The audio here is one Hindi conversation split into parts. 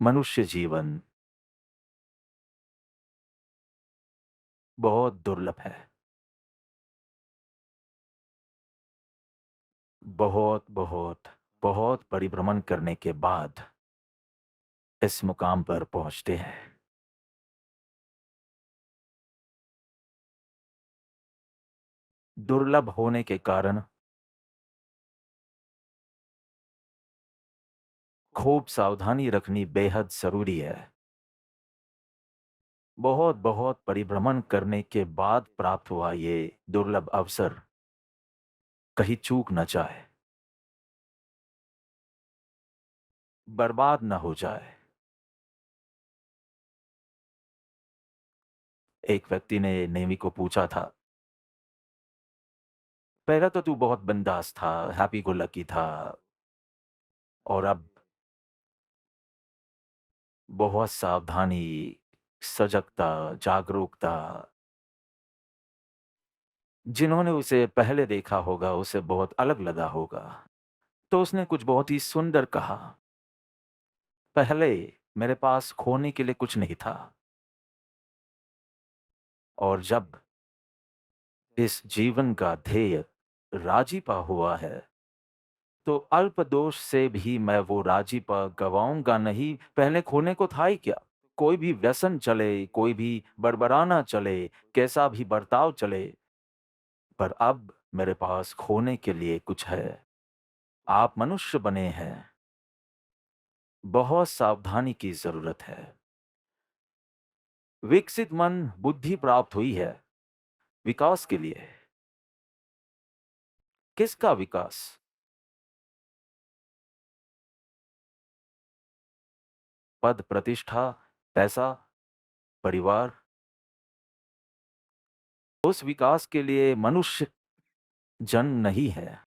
मनुष्य जीवन बहुत दुर्लभ है। बहुत, बहुत परिभ्रमण करने के बाद इस मुकाम पर पहुँचते हैं। दुर्लभ होने के कारण खूब सावधानी रखनी बेहद ज़रूरी है। बहुत परिभ्रमण करने के बाद प्राप्त हुआ ये दुर्लभ अवसर कहीं चूक ना जाए, बर्बाद ना हो जाए। एक व्यक्ति ने नेमी को पूछा था, "पहले तो तू बहुत बिंदास था, हैप्पी गो लकी था और अब बहुत सावधानी, सजगता, जागरूकता।" जिन्होंने उसे पहले देखा होगा, उसे बहुत अलग लगा होगा। तो उसने कुछ बहुत ही सुंदर कहा, "पहले मेरे पास खोने के लिए कुछ नहीं था और जब इस जीवन का ध्येय राजीपा हुआ है, तो अल्प दोष से भी मैं वो राजीपा गँवाऊँगा नहीं, पहले खोने को था ही क्या? कोई भी व्यसन चले, कोई भी बड़बड़ाना चले, कैसा भी बर्ताव चले, पर अब मेरे पास खोने के लिए कुछ है। आप मनुष्य बने हैं, बहुत सावधानी की ज़रूरत है। विकसित मन बुद्धि प्राप्त हुई है, विकास के लिए। किसका विकास? पद, प्रतिष्ठा, पैसा, परिवार। उस विकास के लिए मनुष्य जन्म नहीं है,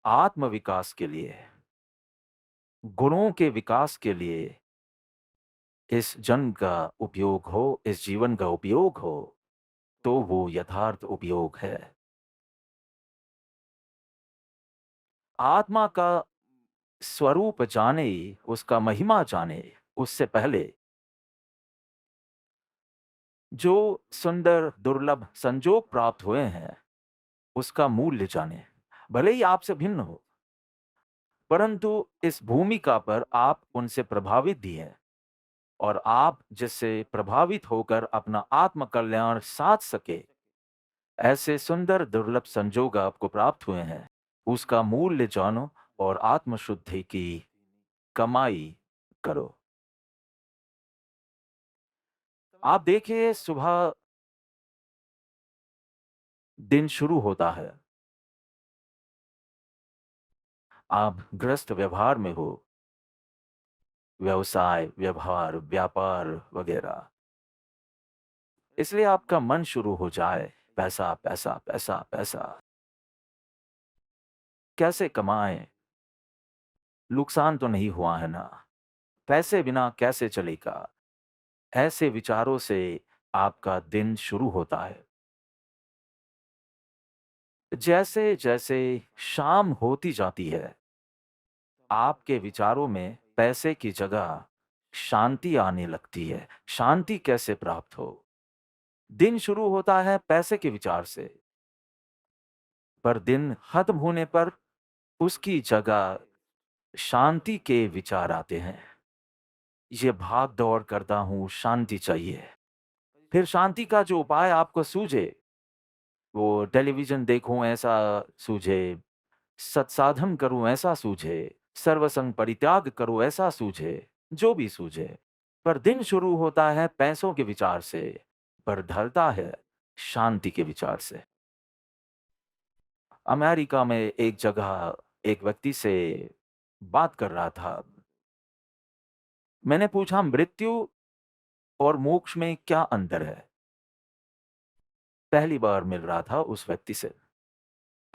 आत्म विकास के लिए, गुणों के विकास के लिए इस जन्म का उपयोग हो, इस जीवन का उपयोग हो, तो वो यथार्थ उपयोग है। आत्मा का स्वरूप जाने, उसका महिमा जाने, उससे पहले जो सुंदर दुर्लभ संजोग प्राप्त हुए हैं, उसका मूल्य जाने। भले ही आपसे भिन्न हो, परंतु इस भूमिका पर आप उनसे प्रभावित भी हैं और आप जिससे प्रभावित होकर अपना आत्म कल्याण साध सके, ऐसे सुंदर दुर्लभ संजोग आपको प्राप्त हुए हैं, उसका मूल्य जानो और आत्मशुद्धि की कमाई करो। आप देखिए, सुबह दिन शुरू होता है, आप गृहस्थ व्यवहार में हो, व्यवसाय, व्यवहार, व्यापार वगैरह। इसलिए आपका मन शुरू हो जाए, पैसा, पैसा, पैसा, पैसा। कैसे कमाएँ? नुकसान तो नहीं हुआ है ना? पैसे बिना कैसे चलेगा? ऐसे विचारों से आपका दिन शुरू होता है। जैसे-जैसे शाम होती जाती है, आपके विचारों में पैसे की जगह शांति आने लगती है। शांति कैसे प्राप्त हो? दिन शुरू होता है पैसे के विचार से, पर दिन खत्म होने पर उसकी जगह शांति के विचार आते हैं। ये भाग-दौड़ करता हूँ, शांति चाहिए। फिर शांति का जो उपाय आपको सूझे, वो टेलीविज़न देखूँ ऐसा सूझे, सत्साधन करूँ ऐसा सूझे, सर्वसंग परित्याग करूँ ऐसा सूझे, जो भी सूझे। पर दिन शुरू होता है पैसों के विचार से, पर ढलता है शांति के विचार से। अमेरिका में एक जगह एक व्यक्ति से बात कर रहा था। मैंने पूछा, मृत्यु और मोक्ष में क्या अंतर है? पहली बार मिल रहा था उस व्यक्ति से,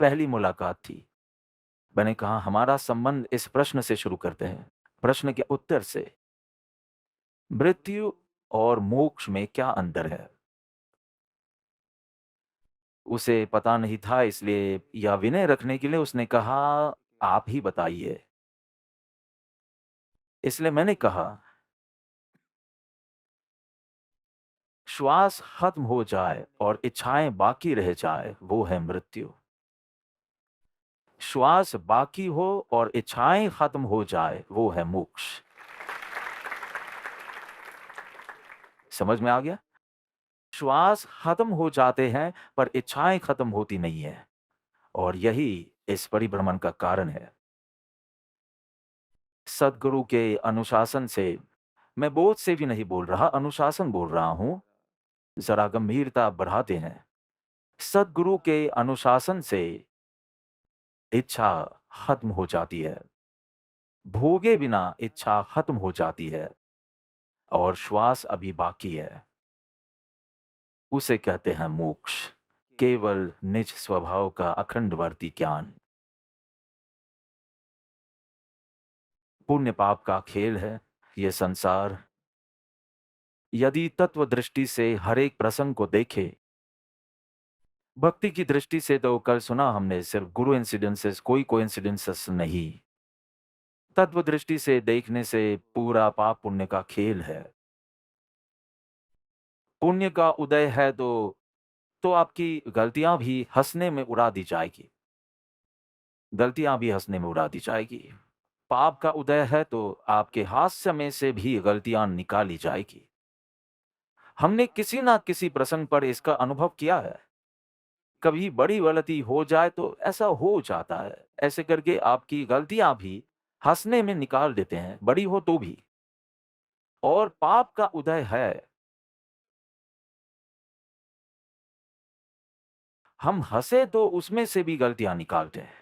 पहली मुलाकात थी। मैंने कहा, हमारा संबंध इस प्रश्न से शुरू करते हैं, प्रश्न के उत्तर से। मृत्यु और मोक्ष में क्या अंतर है? उसे पता नहीं था, इसलिए या विनय रखने के लिए उसने कहा, आप ही बताइए। इसलिए मैंने कहा, श्वास खत्म हो जाए और इच्छाएं बाकी रह जाए, वो है मृत्यु। श्वास बाकी हो और इच्छाएं खत्म हो जाए, वो है मोक्ष। समझ में आ गया? श्वास खत्म हो जाते हैं पर इच्छाएं खत्म होती नहीं है, और यही इस परिभ्रमण का कारण है। सदगुरु के अनुशासन से, मैं बोझ से भी नहीं बोल रहा, अनुशासन बोल रहा हूं, जरा गंभीरता बढ़ाते हैं। सदगुरु के अनुशासन से इच्छा खत्म हो जाती है, भोगे बिना इच्छा खत्म हो जाती है, और श्वास अभी बाकी है। उसे कहते हैं मोक्ष, केवल निज स्वभाव का अखंडवर्ती ज्ञान। पुण्य पाप का खेल है ये संसार। यदि तत्व दृष्टि से हर एक प्रसंग को देखे, भक्ति की दृष्टि से तो कल सुना हमने, सिर्फ गुरु इंसिडेंसेस, कोई कोइंसिडेंसेस नहीं। तत्व दृष्टि से देखने से पूरा पाप पुण्य का खेल है। पुण्य का उदय है तो आपकी गलतियां भी हंसने में उड़ा दी जाएगी, गलतियां भी हंसने में उड़ा दी जाएगी। पाप का उदय है तो आपके हास्य में से भी गलतियां निकाली जाएगी। हमने किसी ना किसी प्रसंग पर इसका अनुभव किया है। कभी बड़ी गलती हो जाए तो ऐसा हो जाता है, ऐसे करके आपकी गलतियां भी हंसने में निकाल देते हैं, बड़ी हो तो भी। और पाप का उदय है, हम हंसे तो उसमें से भी गलतियां निकालते हैं।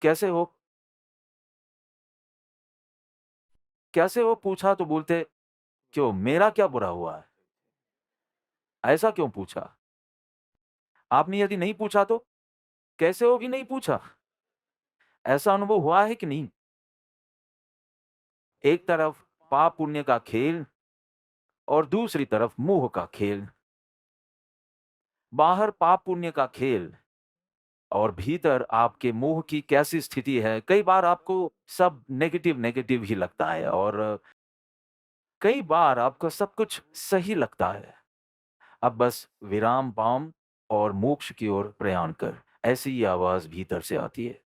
कैसे हो? कैसे हो पूछा तो बोलते, क्यों, मेरा क्या बुरा हुआ है? ऐसा क्यों पूछा? आपने यदि नहीं पूछा तो कैसे हो भी नहीं पूछा। ऐसा अनुभव हुआ है कि नहीं? एक तरफ पाप पुण्य का खेल और दूसरी तरफ मोह का खेल। बाहर पाप पुण्य का खेल और भीतर आपके मोह की कैसी स्थिति है। कई बार आपको सब नेगेटिव नेगेटिव ही लगता है, और कई बार आपको सब कुछ सही लगता है। अब बस विराम पाम और मोक्ष की ओर प्रयाण कर, ऐसी ही आवाज भीतर से आती है।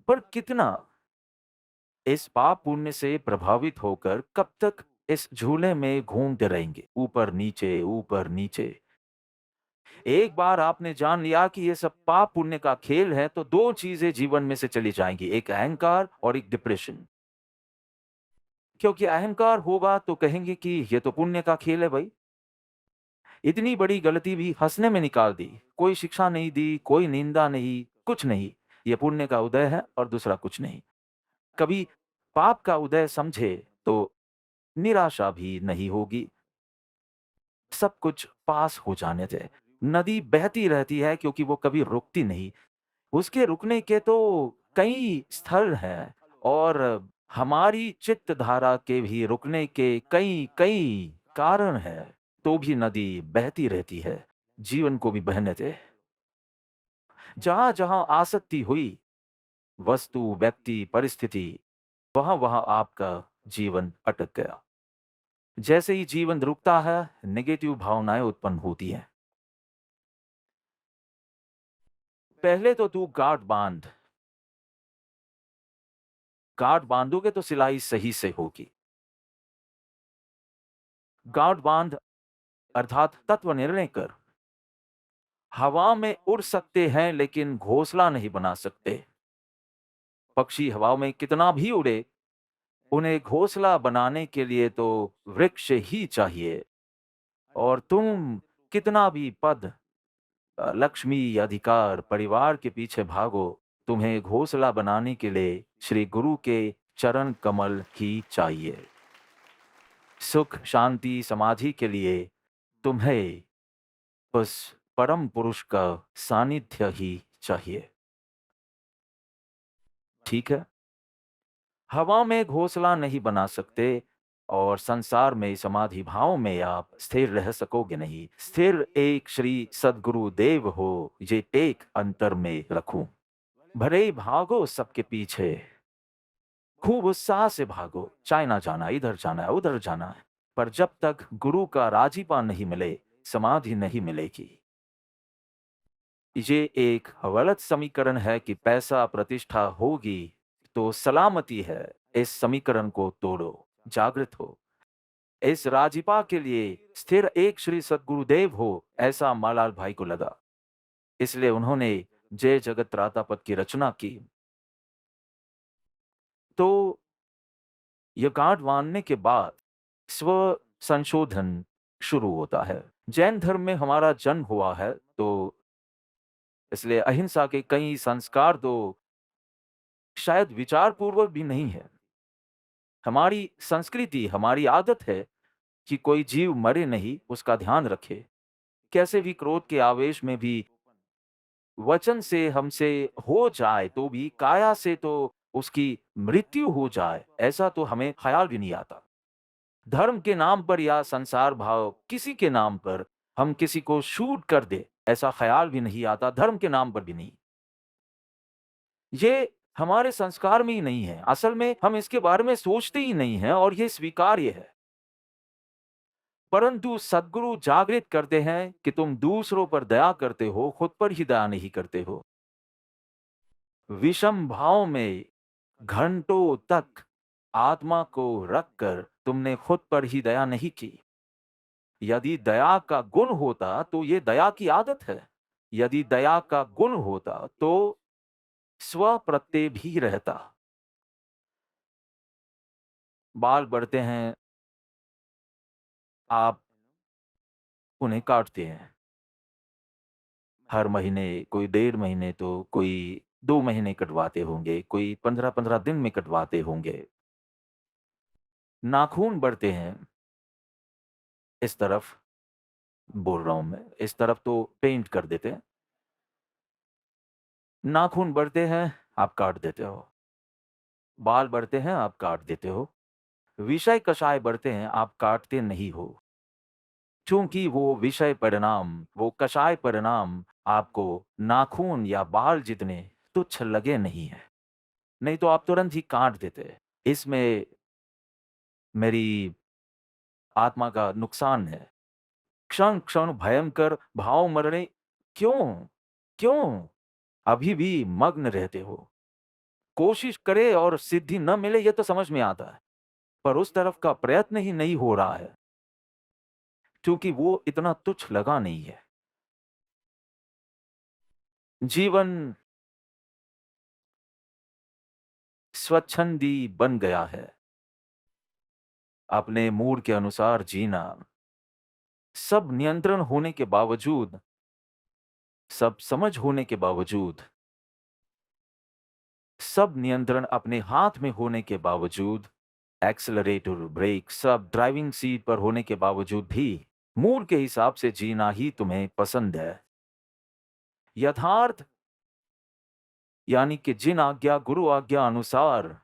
पर कितना इस पाप पुण्य से प्रभावित होकर कब तक इस झूले में घूमते रहेंगे, ऊपर नीचे ऊपर नीचे। एक बार आपने जान लिया कि ये सब पाप पुण्य का खेल है, तो दो चीजें जीवन में से चली जाएंगी, एक अहंकार और एक डिप्रेशन। क्योंकि अहंकार होगा तो कहेंगे कि ये तो पुण्य का खेल है भाई, इतनी बड़ी गलती भी हंसने में निकाल दी, कोई शिक्षा नहीं दी, कोई निंदा नहीं, कुछ नहीं, ये पुण्य का उदय है और दूसरा कुछ नहीं। कभी पाप का उदय समझे तो निराशा भी नहीं होगी, सब कुछ पास हो जाने दे। नदी बहती रहती है क्योंकि वो कभी रुकती नहीं। उसके रुकने के तो कई स्थल हैं, और हमारी चित्त धारा के भी रुकने के कई कई कारण हैं। तो भी नदी बहती रहती है, जीवन को भी बहने दे। जहां जहां आसक्ति हुई, वस्तु, व्यक्ति, परिस्थिति, वहां वहां आपका जीवन अटक गया। जैसे ही जीवन रुकता है, नेगेटिव भावनाएं उत्पन्न होती हैं। पहले तो तू गांठ बांध, गांठ बांधोगे तो सिलाई सही से होगी। गांठ बांध अर्थात तत्व निर्णय कर। हवा में उड़ सकते हैं लेकिन घोंसला नहीं बना सकते। पक्षी हवा में कितना भी उड़े, उन्हें घोंसला बनाने के लिए तो वृक्ष ही चाहिए। और तुम कितना भी पद, लक्ष्मी, अधिकार, परिवार के पीछे भागो, तुम्हें घोंसला बनाने के लिए श्री गुरु के चरण कमल ही चाहिए। सुख, शांति, समाधि के लिए तुम्हें उस परम पुरुष का सानिध्य ही चाहिए। ठीक है? हवा में घोंसला नहीं बना सकते, और संसार में समाधि भाव में आप स्थिर रह सकोगे नहीं। स्थिर एक श्री सद्गुरु देव हो, ये टेक अंतर में रखूं। भले ही भागो सबके पीछे, खूब उत्साह से भागो, चाइना जाना, इधर जाना है, उधर जाना है, पर जब तक गुरु का राजीपा नहीं मिले, समाधि नहीं मिलेगी। ये एक गलत समीकरण है कि पैसा प्रतिष्ठा होगी तो सलामती है। इस समीकरण को तोड़ो, जागृत हो। इस राजीपा के लिए स्थिर एक श्री सद्गुरुदेव हो, ऐसा मालाल भाई को लगा। इसलिए उन्होंने जय जगत त्रातापद की रचना की। तो यह गांठ बांधने के बाद स्व संशोधन शुरू होता है। जैन धर्म में हमारा जन्म हुआ है, तो इसलिए अहिंसा के कई संस्कार तो शायद विचार पूर्वक भी नहीं है। हमारी संस्कृति, हमारी आदत है कि कोई जीव मरे नहीं, उसका ध्यान रखे। कैसे भी क्रोध के आवेश में भी वचन से हमसे हो जाए तो भी काया से तो उसकी मृत्यु हो जाए, ऐसा तो हमें ख्याल भी नहीं आता। धर्म के नाम पर या संसार भाव किसी के नाम पर हम किसी को शूट कर दे, ऐसा ख्याल भी नहीं आता, धर्म के नाम पर भी नहीं। ये हमारे संस्कार में ही नहीं है। असल में हम इसके बारे में सोचते ही नहीं हैं और ये स्वीकार्य है। परंतु सद्गुरु जागृत करते हैं कि तुम दूसरों पर दया करते हो, खुद पर ही दया नहीं करते हो। विषम भाव में घंटों तक आत्मा को रखकर तुमने खुद पर ही दया नहीं की। यदि दया का गुण होता तो ये दया की आदत है। यदि दया का गुण होता तो स्व प्रत्यय भी रहता। बाल बढ़ते हैं, आप उन्हें काटते हैं। हर महीने, कोई 1.5 महीने तो कोई 2 महीने कटवाते होंगे, कोई 15-15 दिन में कटवाते होंगे। नाखून बढ़ते हैं, इस तरफ बोल रहा हूं मैं, इस तरफ तो पेंट कर देते हैं। नाखून बढ़ते हैं, आप काट देते हो। बाल बढ़ते हैं, आप काट देते हो। विषय कषाय बढ़ते हैं, आप काटते नहीं हो। चूंकि वो विषय परिणाम, वो कषाय परिणाम आपको नाखून या बाल जितने तुच्छ लगे नहीं है, नहीं तो आप तुरंत ही काट देते। इसमें मेरी आत्मा का नुकसान है। क्षण क्षण भयंकर भाव मरने, क्यों? क्यों? अभी भी मग्न रहते हो। कोशिश करे और सिद्धि न मिले ये तो समझ में आता है, पर उस तरफ का प्रयत्न ही नहीं हो रहा है, क्योंकि वो इतना तुच्छ लगा नहीं है। जीवन स्वच्छंदी बन गया है। अपने मूड के अनुसार जीना, सब नियंत्रण होने के बावजूद, सब समझ होने के बावजूद, सब नियंत्रण अपने हाथ में होने के बावजूद, एक्सेलरेटर, ब्रेक सब ड्राइविंग सीट पर होने के बावजूद भी मूड के हिसाब से जीना ही तुम्हें पसंद है। यथार्थ यानी कि जिन आज्ञा गुरु आज्ञा अनुसार,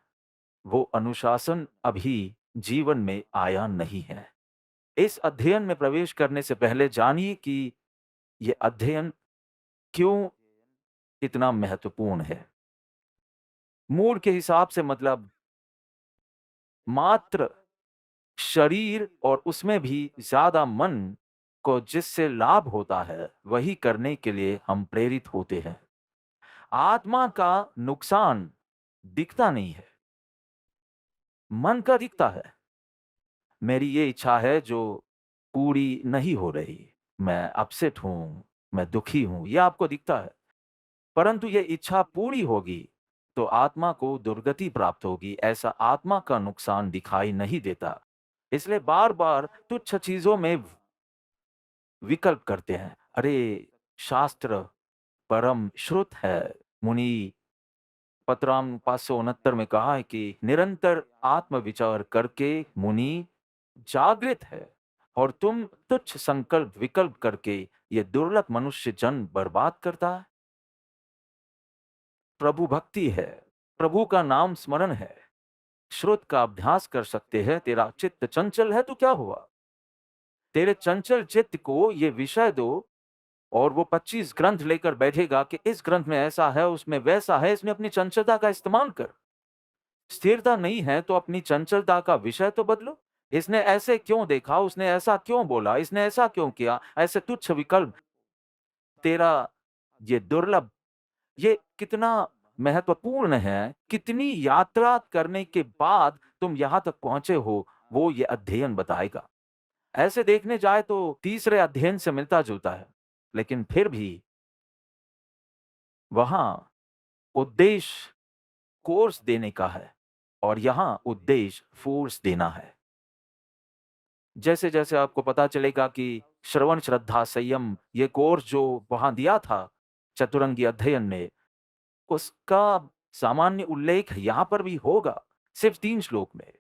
वो अनुशासन अभी जीवन में आया नहीं है। इस अध्ययन में प्रवेश करने से पहले जानिए कि ये अध्ययन क्यों इतना महत्वपूर्ण है। मूड के हिसाब से मतलब मात्र शरीर और उसमें भी ज्यादा मन को जिससे लाभ होता है, वही करने के लिए हम प्रेरित होते हैं। आत्मा का नुकसान दिखता नहीं है, मन का दिखता है। मेरी ये इच्छा है जो पूरी नहीं हो रही, मैं अपसेट हूं, मैं दुखी हूं, ये आपको दिखता है। परंतु ये इच्छा पूरी होगी तो आत्मा को दुर्गति प्राप्त होगी, ऐसा आत्मा का नुकसान दिखाई नहीं देता। इसलिए बार बार तुच्छ चीजों में विकल्प करते हैं। अरे, शास्त्र परम श्रुत है। मुनि पत्राम 569 में कहा है कि निरंतर आत्म विचार करके मुनि जागृत है, और तुम तुच्छ संकल्प विकल्प करके ये दुर्लभ मनुष्य जन्म बर्बाद करता है। प्रभु भक्ति है, प्रभु का नाम स्मरण है, श्रुत का अभ्यास कर सकते हैं। तेरा चित्त चंचल है तो क्या हुआ? तेरे चंचल चित्त को ये विषय दो, और वो 25 ग्रंथ लेकर बैठेगा कि इस ग्रंथ में ऐसा है, उसमें वैसा है, इसमें अपनी चंचलता का इस्तेमाल कर। स्थिरता नहीं है तो अपनी चंचलता का विषय तो बदलो। इसने ऐसे क्यों देखा, उसने ऐसा क्यों बोला, इसने ऐसा क्यों किया, ऐसे तुच्छ विकल्प, तेरा ये दुर्लभ, ये कितना महत्वपूर्ण है, कितनी यात्रा करने के बाद तुम यहाँ तक पहुँचे हो, वो ये अध्ययन बताएगा। ऐसे देखने जाए तो तीसरे अध्ययन से मिलता-जुलता है, लेकिन फिर भी वहाँ उद्देश्य कोर्स देने का है और यहाँ उद्देश्य फ़ोर्स देना है। जैसे-जैसे आपको पता चलेगा कि श्रवण, श्रद्धा, संयम ये कोर्स जो वहाँ दिया था चतुरंगी अध्ययन में, उसका सामान्य उल्लेख यहाँ पर भी होगा, सिर्फ़ 3 श्लोक में।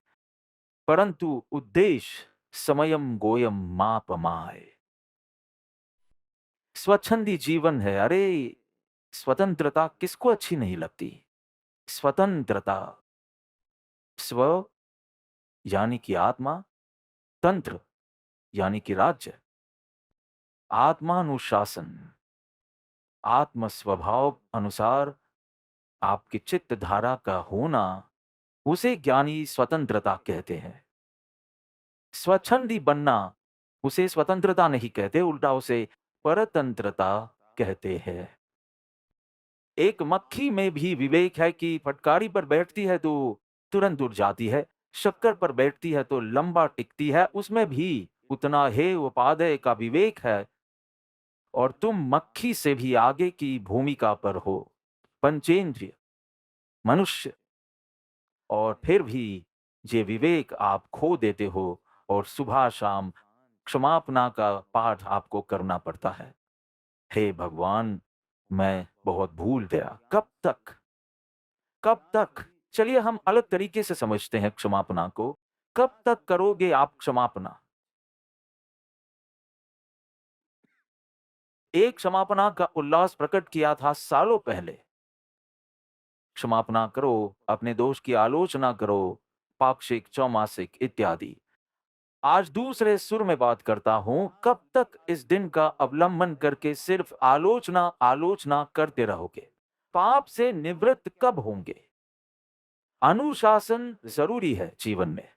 परंतु उद्देश्य समयम गोयम मापमाय। स्वच्छंदी जीवन है। अरे! स्वतंत्रता किसको अच्छी नहीं लगती? स्वतंत्रता, स्व यानी कि आत्मा, तंत्र यानी कि राज्य, आत्मानुशासन, आत्म स्वभाव अनुसार आपकी चित्त धारा का होना, उसे ज्ञानी स्वतंत्रता कहते हैं। स्वच्छंदी बनना, उसे स्वतंत्रता नहीं कहते, उल्टा उसे परतंत्रता कहते हैं। एक मक्खी में भी विवेक है कि फटकारी पर बैठती है तो तुरंत उड़ जाती है, शक्कर पर बैठती है तो लंबा टिकती है, उसमें भी उतना हे उपादेय का विवेक है और तुम मक्खी से भी आगे की भूमिका पर हो, पंचेंद्रिय, मनुष्य, और फिर भी ये विवेक आप खो देते हो और सुबह-शाम क्षमापना का पाठ आपको करना पड़ता है। हे भगवान! मैं बहुत भूल गया। कब तक? कब तक? चलिए हम अलग तरीके से समझते हैं क्षमापना को। कब तक करोगे आप क्षमापना? एक क्षमापना का उल्लास प्रकट किया था सालों पहले। क्षमापना करो, अपने दोष की आलोचना करो, पाक्षिक, चौमासिक इत्यादि। आज दूसरे सुर में बात करता हूं, कब तक इस दिन का अवलंबन करके सिर्फ आलोचना आलोचना करते रहोगे? पाप से निवृत्त कब होंगे? अनुशासन जरूरी है जीवन में।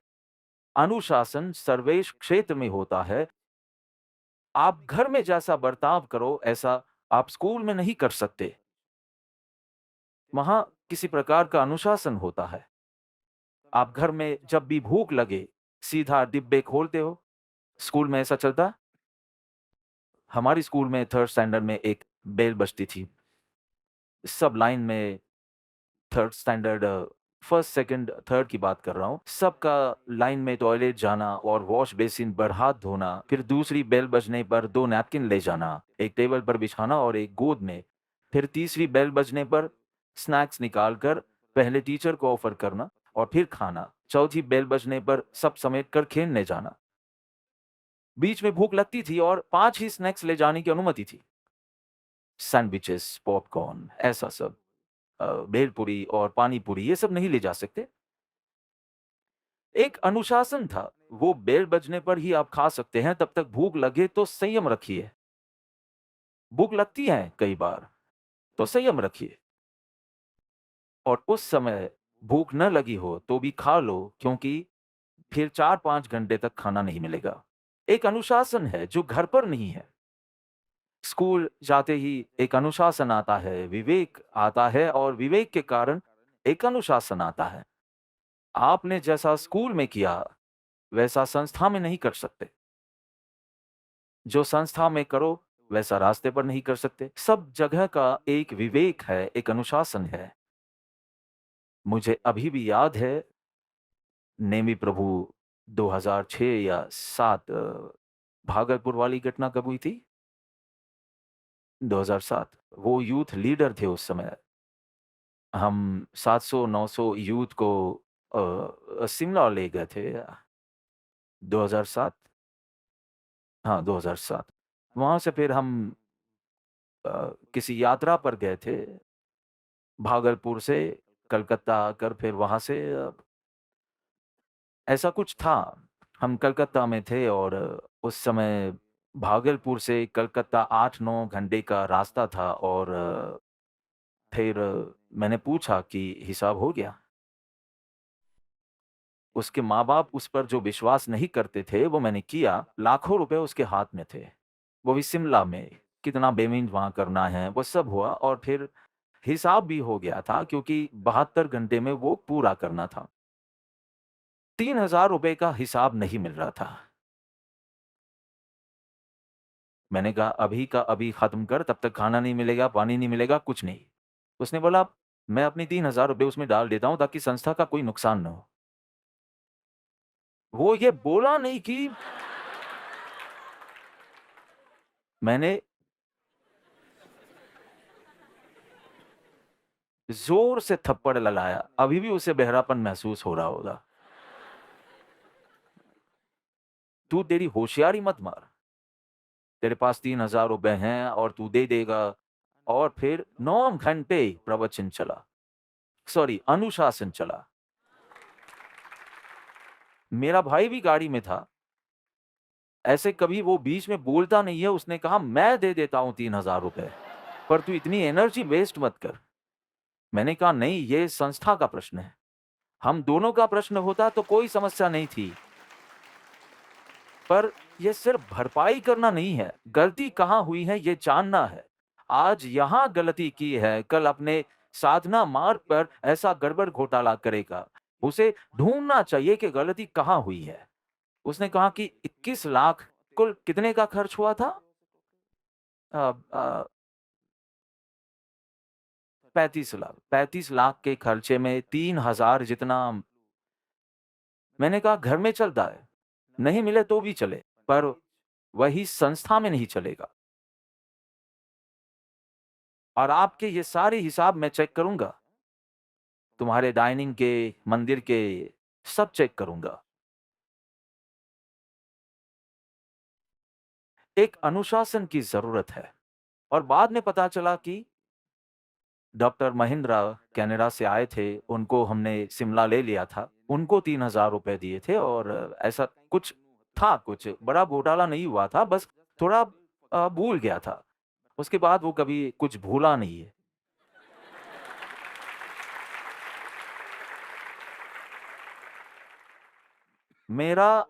अनुशासन सर्वेश क्षेत्र में होता है। आप घर में जैसा बर्ताव करो, ऐसा आप स्कूल में नहीं कर सकते। वहां किसी प्रकार का अनुशासन होता है। आप घर में जब भी भूख लगे, सीधा डिब्बे खोलते हो। स्कूल में ऐसा चलता है? हमारी स्कूल में 3rd स्टैंडर्ड में एक बेल बजती थी। सब लाइन में 3rd standard, 1st, 2nd, 3rd की बात कर रहा हूँ। सबका लाइन में टॉयलेट जाना और वॉश बेसिन पर हाथ धोना, फिर दूसरी बेल बजने पर 2 नैपकिन ले जाना, एक टेबल पर बिछाना और एक गोद में। फिर तीसरी बेल बजने पर स्नैक्स निकाल कर पहले टीचर को ऑफर करना और फिर खाना। चौथी बेल बजने पर सब समेट कर खेलने जाना। बीच में भूख लगती थी और 5 ही स्नैक्स ले जाने की अनुमति थी। सैंडविचेस, पॉपकॉर्न ऐसा सब। भेलपूरी और पानी पूरी ये सब नहीं ले जा सकते। एक अनुशासन था, वो बेल बजने पर ही आप खा सकते हैं, तब तक भूख लगे तो संयम रखिए। भूख लगती है कई बार, तो संयम रखिए और उस समय भूख न लगी हो तो भी खा लो क्योंकि फिर 4-5 घंटे तक खाना नहीं मिलेगा। एक अनुशासन है जो घर पर नहीं है। स्कूल जाते ही एक अनुशासन आता है, विवेक आता है और विवेक के कारण एक अनुशासन आता है। आपने जैसा स्कूल में किया, वैसा संस्था में नहीं कर सकते। जो संस्था में करो, वैसा रास्ते पर नहीं कर सकते। सब जगह का एक विवेक है, एक अनुशासन है। मुझे अभी भी याद है, नेमी प्रभु 2006 या 7 भागलपुर वाली घटना कब हुई थी? 2007। वो यूथ लीडर थे उस समय। हम 700-900 यूथ को शिमला ले गए थे। 2007, हाँ, 2007। वहाँ से फिर हम किसी यात्रा पर गए थे, भागलपुर से कलकत्ता आकर फिर वहाँ से ऐसा कुछ था। हम कलकत्ता में थे और उस समय भागलपुर से कलकत्ता 8-9 घंटे का रास्ता था और फिर मैंने पूछा कि हिसाब हो गया? उसके माँ-बाप उस पर जो विश्वास नहीं करते थे, वो मैंने किया। लाखों रुपए उसके हाथ में थे। वो भी शिमला में। कितना पेमेंट वहाँ करना है, वो सब हुआ और फिर हिसाब भी हो गया था क्योंकि 72 घंटे में वो पूरा करना था। 3000 रुपए का हिसाब नहीं मिल रहा था। मैंने कहा, "अभी का अभी खत्म कर, तब तक खाना नहीं मिलेगा, पानी नहीं मिलेगा, कुछ नहीं।" उसने बोला, "मैं अपनी 3000 रुपए उसमें डाल देता हूँ ताकि संस्था का कोई नुकसान ना हो।" वो ये बोला नहीं कि मैंने ज़ोर से थप्पड़ लगाया। अभी भी उसे बहरापन महसूस हो रहा होगा। "तू तेरी होशियारी मत मार। तेरे पास 3000 रुपए हैं और तू दे देगा।" और फिर 9 घंटे प्रवचन चला। सॉरी, अनुशासन चला। मेरा भाई भी गाड़ी में था। ऐसे कभी वो बीच में बोलता नहीं है। उसने कहा, "मैं दे देता हूँ 3000 रुपए, पर तू इतनी एनर्जी वेस्ट मत कर।" मैंने कहा, "नहीं, ये संस्था का प्रश्न है। हम दोनों का प्रश्न होता तो कोई समस्या नहीं थी। पर ये सिर्फ भरपाई करना नहीं है, गलती कहाँ हुई है ये जानना है। आज यहाँ गलती की है, कल अपने साधना मार्ग पर ऐसा गड़बड़ घोटाला करेगा। उसे ढूँढना चाहिए कि गलती कहाँ हुई है।" उसने कहा कि 21 लाख कुल कितने का खर्च हुआ था? अ अ, 35 लाख। 35 लाख के खर्चे में 3000 जितना। मैंने कहा, "घर में चलता है, नहीं मिले तो भी चले, पर वही संस्था में नहीं चलेगा। और आपके ये सारे हिसाब मैं चेक करूँगा, तुम्हारे डाइनिंग के, मंदिर के, सब चेक करूँगा।" एक अनुशासन की ज़रूरत है। और बाद में पता चला कि डॉक्टर महिंद्रा कनाडा से आए थे, उनको हमने शिमला ले लिया था। उनको 3000 रुपए दिए थे और ऐसा कुछ था, कुछ बड़ा घोटाला नहीं हुआ था, बस थोड़ा भूल गया था। उसके बाद वो कभी कुछ भूला नहीं है। मेरा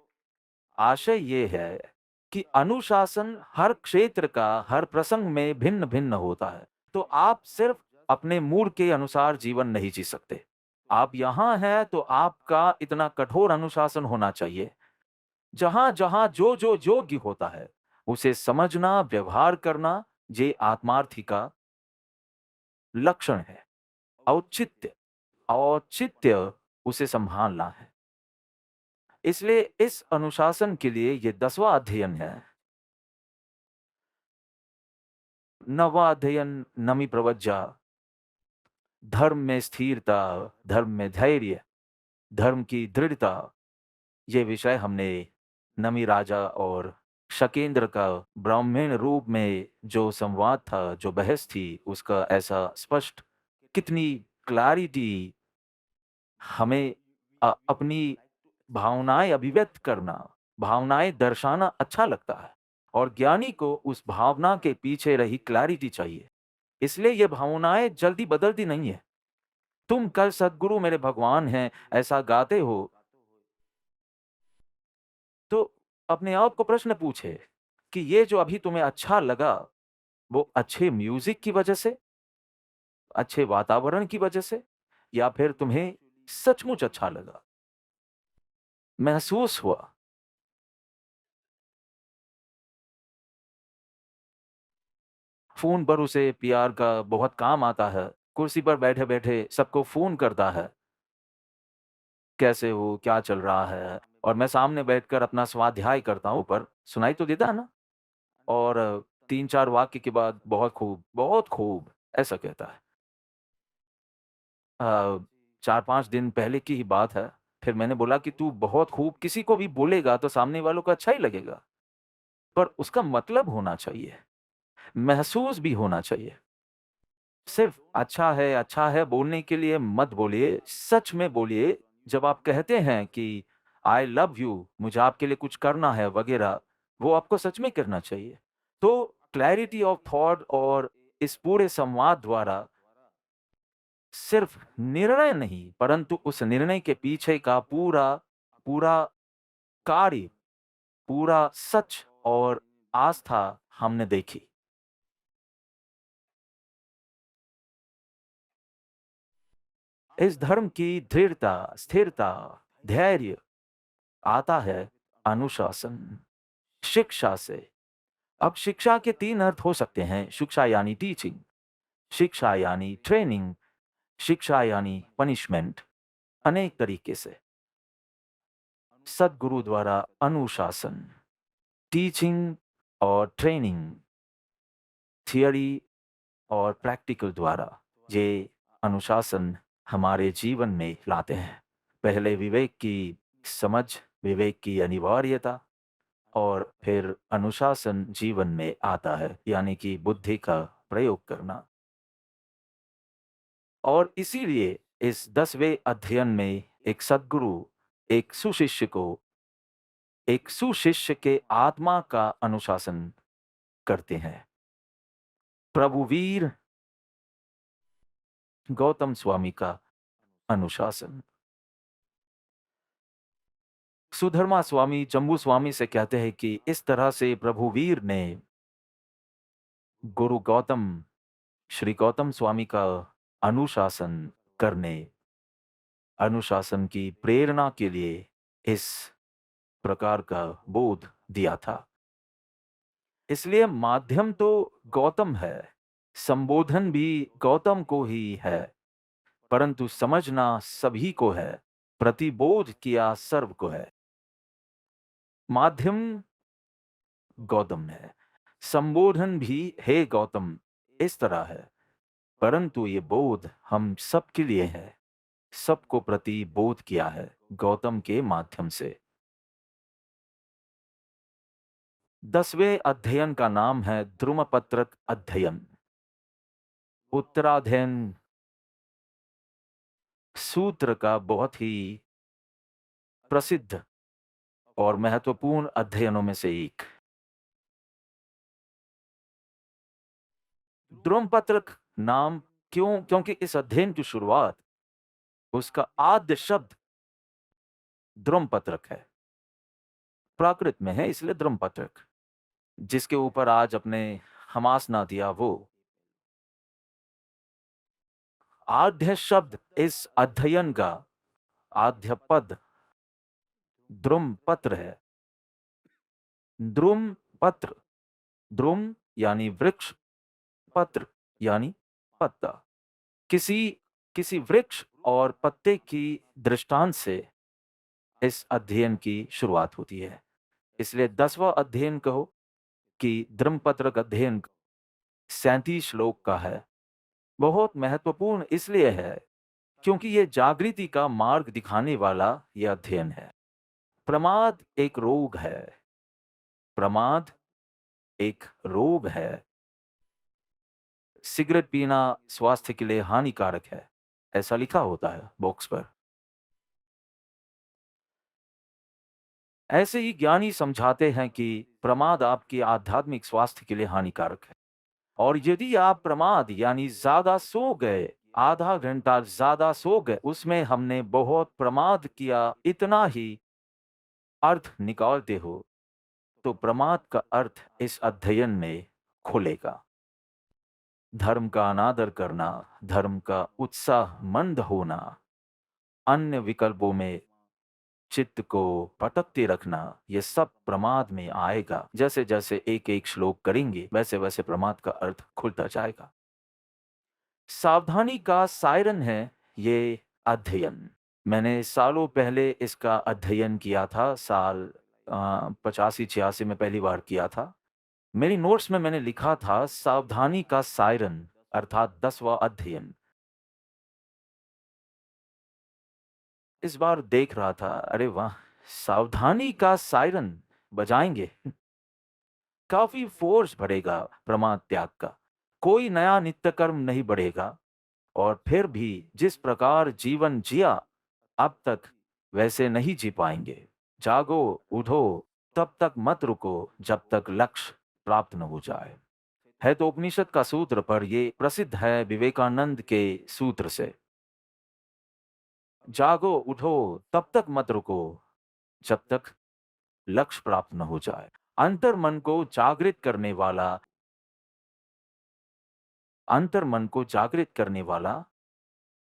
आशय ये है कि अनुशासन हर क्षेत्र का, हर प्रसंग में भिन्न-भिन्न होता है। तो आप सिर्फ अपने मूड के अनुसार जीवन नहीं जी सकते। आप यहाँ हैं तो आपका इतना कठोर अनुशासन होना चाहिए। जहाँ-जहाँ जो-जो योग्य होता है, उसे समझना, व्यवहार करना, ये आत्मार्थी का लक्षण है। औचित्य, औचित्य उसे सँभालना है। इसलिए इस अनुशासन के लिए ये 10वां अध्ययन है। 9वां अध्ययन नमी प्रवज्जा, धर्म में स्थिरता, धर्म में धैर्य, धर्म की दृढ़ता। ये विषय हमने नमी राजा और शकेंद्र का ब्राह्मण रूप में जो संवाद था, जो बहस थी, उसका ऐसा स्पष्ट, कितनी क्लैरिटी हमें अपनी भावनाएँ अभिव्यक्त करना, भावनाएँ दर्शाना अच्छा लगता है और ज्ञानी को उस भावना के पीछे रही क्लैरिटी चाहिए। इसलिए ये भावनाएँ जल्दी बदलती नहीं है। तुम कल सद्गुरु मेरे भगवान हैं, ऐसा गाते हो, तो अपने आप को प्रश्न पूछे कि ये जो अभी तुम्हें अच्छा लगा, वो अच्छे म्यूज़िक की वजह से, अच्छे वातावरण की वजह से, या फिर तुम्हें सचमुच अच्छा लगा, महसूस हुआ? फ़ोन पर उसे पीआर का बहुत काम आता है। कुर्सी पर बैठे-बैठे सबको फ़ोन करता है, कैसे हो? क्या चल रहा है? और मैं सामने बैठकर अपना स्वाध्याय करता हूँ, पर सुनाई तो देता है ना? और 3-4 वाक्य के बाद बहुत खूब, ऐसा कहता है। 4-5 दिन पहले की ही बात है। फिर मैंने बोला कि तू बहुत खूब किसी को भी बोलेगा तो सामने वालों को अच्छा ही लगेगा, पर उसका मतलब होना चाहिए, महसूस भी होना चाहिए। सिर्फ अच्छा है बोलने के लिए मत बोलिए, सच में बोलिए। जब आप कहते हैं कि आई लव यू, मुझे आपके लिए कुछ करना है वगैरह, वो आपको सच में करना चाहिए। तो क्लैरिटी ऑफ थॉट और इस पूरे संवाद द्वारा सिर्फ निर्णय नहीं, परंतु उस निर्णय के पीछे का पूरा पूरा कार्य, पूरा सच और आस्था हमने देखी। इस धर्म की दृढ़ता, स्थिरता, धैर्य आता है अनुशासन, शिक्षा से। अब शिक्षा के 3 अर्थ हो सकते हैं। शिक्षा यानी टीचिंग, शिक्षा यानी ट्रेनिंग, शिक्षा यानी पनिशमेंट। अनेक तरीके से सद्गुरु द्वारा अनुशासन, टीचिंग और ट्रेनिंग, थियरी और प्रैक्टिकल द्वारा ये अनुशासन हमारे जीवन में लाते हैं। पहले विवेक की समझ, विवेक की अनिवार्यता और फिर अनुशासन जीवन में आता है, यानी कि बुद्धि का प्रयोग करना। और इसीलिए इस 10वें अध्ययन में एक सद्गुरु एक सुशिष्य के आत्मा का अनुशासन करते हैं। प्रभु वीर गौतम स्वामी का अनुशासन। सुधर्मा स्वामी जम्बू स्वामी से कहते हैं कि इस तरह से प्रभु वीर ने गुरु गौतम, श्री गौतम स्वामी का अनुशासन करने, अनुशासन की प्रेरणा के लिए इस प्रकार का बोध दिया था। इसलिए माध्यम तो गौतम है, संबोधन भी गौतम को ही है, परंतु समझना सभी को है, प्रतिबोध किया सर्व को है। माध्यम गौतम है, संबोधन भी हे गौतम इस तरह है, परंतु ये बोध हम सबके लिए है, सबको प्रति बोध किया है गौतम के माध्यम से। 10वें अध्ययन का नाम है द्रुमपत्रक अध्ययन। उत्तराध्ययन सूत्र का बहुत ही प्रसिद्ध और महत्वपूर्ण अध्ययनों में से एक। द्रुमपत्रक नाम क्यों? क्योंकि इस अध्ययन की शुरुआत, उसका आद्य शब्द द्रुमपत्रक है, प्राकृत में है, इसलिए द्रुमपत्रक। जिसके ऊपर आज अपने हमासना दिया वो आद्य शब्द इस अध्ययन का आद्य पद द्रुम पत्र है। द्रुम पत्र, द्रुम यानी वृक्ष, पत्र यानी पत्ता। किसी किसी वृक्ष और पत्ते की दृष्टांत से इस अध्ययन की शुरुआत होती है। इसलिए 10वां अध्ययन कहो कि द्रुमपत्रक अध्ययन 37 श्लोक का है। बहुत महत्वपूर्ण इसलिए है क्योंकि ये जागृति का मार्ग दिखाने वाला यह अध्ययन है। प्रमाद एक रोग है, प्रमाद एक रोग है। सिगरेट पीना स्वास्थ्य के लिए हानिकारक है, ऐसा लिखा होता है बॉक्स पर। ऐसे ही ज्ञानी समझाते हैं कि प्रमाद आपके आध्यात्मिक स्वास्थ्य के लिए हानिकारक है। और यदि आप प्रमाद यानी ज्यादा सो गए, आधा घंटा ज्यादा सो गए, उसमें हमने बहुत प्रमाद किया, इतना ही अर्थ निकालते हो, तो प्रमाद का अर्थ इस अध्ययन में खुलेगा। धर्म का अनादर करना, धर्म का उत्साह मंद होना, अन्य विकल्पों में चित्त को भटकते रखना, ये सब प्रमाद में आएगा। जैसे जैसे एक एक श्लोक करेंगे, वैसे वैसे प्रमाद का अर्थ खुलता जाएगा। सावधानी का सायरन है ये अध्ययन। मैंने सालों पहले इसका अध्ययन किया था, साल 85-86 में पहली बार किया था। मेरी नोट्स में मैंने लिखा था सावधानी का सायरन, अर्थात 10वां अध्ययन। इस बार देख रहा था, अरे वाह, सावधानी का सायरन बजाएंगे। काफी फोर्स बढ़ेगा प्रमाद त्याग का, कोई नया नित्य कर्म नहीं बढ़ेगा, और फिर भी जिस प्रकार जीवन जिया अब तक वैसे नहीं जी पाएंगे। जागो, उठो, तब तक मत रुको जब तक लक्ष्य प्राप्त न हो जाए। है तो उपनिषद का सूत्र, पर ये प्रसिद्ध है विवेकानंद के सूत्र से। जागो उठो, तब तक मत रुको जब तक लक्ष्य प्राप्त न हो जाए। अंतर मन को जागृत करने वाला अंतर मन को जागृत करने वाला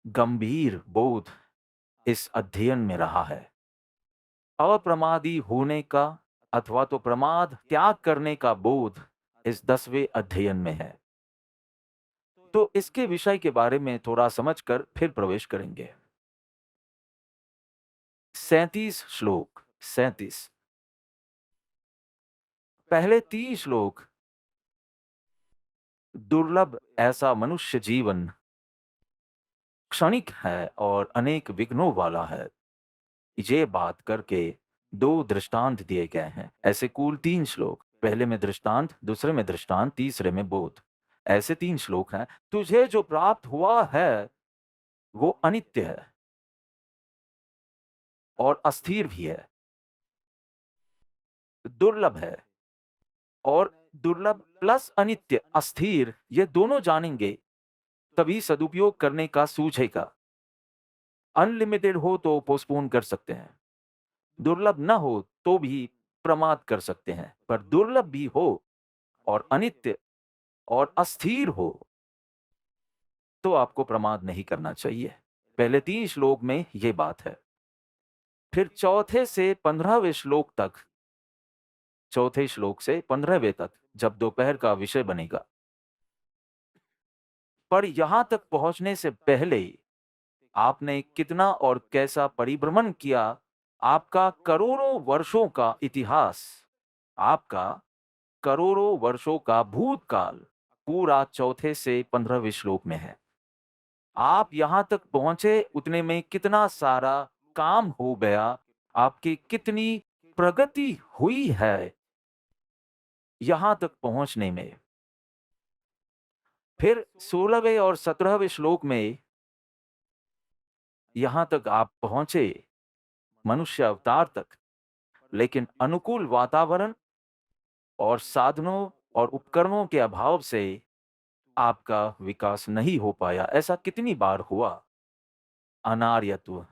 गंभीर बोध इस अध्ययन में रहा है। अप्रमादी होने का अथवा तो प्रमाद त्याग करने का बोध इस 10वें अध्ययन में है। तो इसके विषय के बारे में थोड़ा समझकर फिर प्रवेश करेंगे। 37 श्लोक 37। पहले 30 श्लोक। दुर्लभ ऐसा मनुष्य जीवन क्षणिक है और अनेक विघ्नों वाला है। ये बात करके 2 दृष्टांत दिए गए हैं। ऐसे कुल 3 श्लोक, पहले में दृष्टांत, दूसरे में दृष्टांत, तीसरे में बोध। ऐसे 3 श्लोक हैं। तुझे जो प्राप्त हुआ है वो अनित्य है और अस्थिर भी है, दुर्लभ है। और दुर्लभ प्लस अनित्य, अस्थिर, ये दोनों जानेंगे तभी सदुपयोग करने का सूझेगा। अनलिमिटेड हो तो पोस्टपोन कर सकते हैं, दुर्लभ न हो तो भी प्रमाद कर सकते हैं, पर दुर्लभ भी हो और अनित्य और अस्थिर हो तो आपको प्रमाद नहीं करना चाहिए। पहले 3 श्लोक में ये बात है। फिर चौथे से 15वें श्लोक तक, चौथे श्लोक से 15वें तक जब दोपहर का विषय बनेगा। पर यहां तक पहुंचने से पहले आपने कितना और कैसा परिभ्रमण किया, आपका करोड़ों वर्षों का इतिहास, आपका करोड़ों वर्षों का भूतकाल पूरा चौथे से 15वें श्लोक में है। आप यहां तक पहुंचे, उतने में कितना सारा काम हो गया, आपकी कितनी प्रगति हुई है यहां तक पहुंचने में। फिर 16वें और 17वें श्लोक में यहां तक आप पहुंचे, मनुष्य अवतार तक, लेकिन अनुकूल वातावरण और साधनों और उपकरणों के अभाव से आपका विकास नहीं हो पाया। ऐसा कितनी बार हुआ। अनार्यत्व,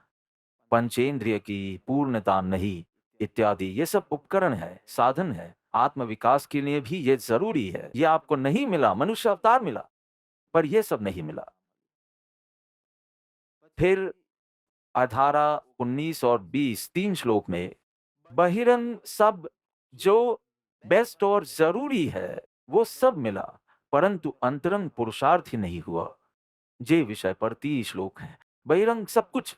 पंचेंद्रिय की पूर्णता नहीं, इत्यादि, ये सब उपकरण है, साधन है। आत्मविकास के लिए भी ये जरूरी है। ये आपको नहीं मिला, मनुष्य अवतार मिला, पर ये सब नहीं मिला। फिर 18, 19 और 20, 3 श्लोक में बहिरंग सब जो बेस्ट और जरूरी है वो सब मिला, परंतु अंतरंग पुरुषार्थ ही नहीं हुआ। ये विषय पर 30 श्लोक हैं। बहिरंग सब कुछ,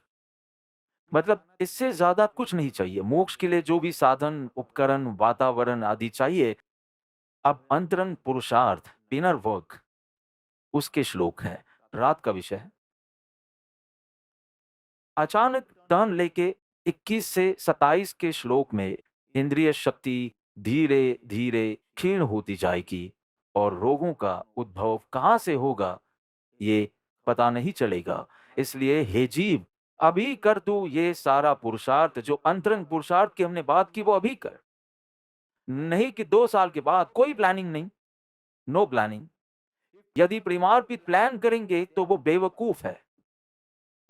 मतलब इससे ज्यादा कुछ नहीं चाहिए। मोक्ष के लिए जो भी साधन, उपकरण, वातावरण आदि चाहिए, अब अंतरंग पुरुषार्थ, इनर वर्क, उसके श्लोक है। रात का विषय है। अचानक टर्न लेके 21 से 27 के श्लोक में इंद्रिय शक्ति धीरे धीरे क्षीण होती जाएगी और रोगों का उद्भव कहाँ से होगा ये पता नहीं चलेगा। इसलिए हे जीव, अभी कर तू ये सारा पुरुषार्थ, जो अंतरंग पुरुषार्थ की हमने बात की वो अभी कर, नहीं कि 2 साल के बाद। कोई प्लानिंग नहीं, नो प्लानिंग। यदि प्रेमार्पित प्लान करेंगे तो वो बेवकूफ है।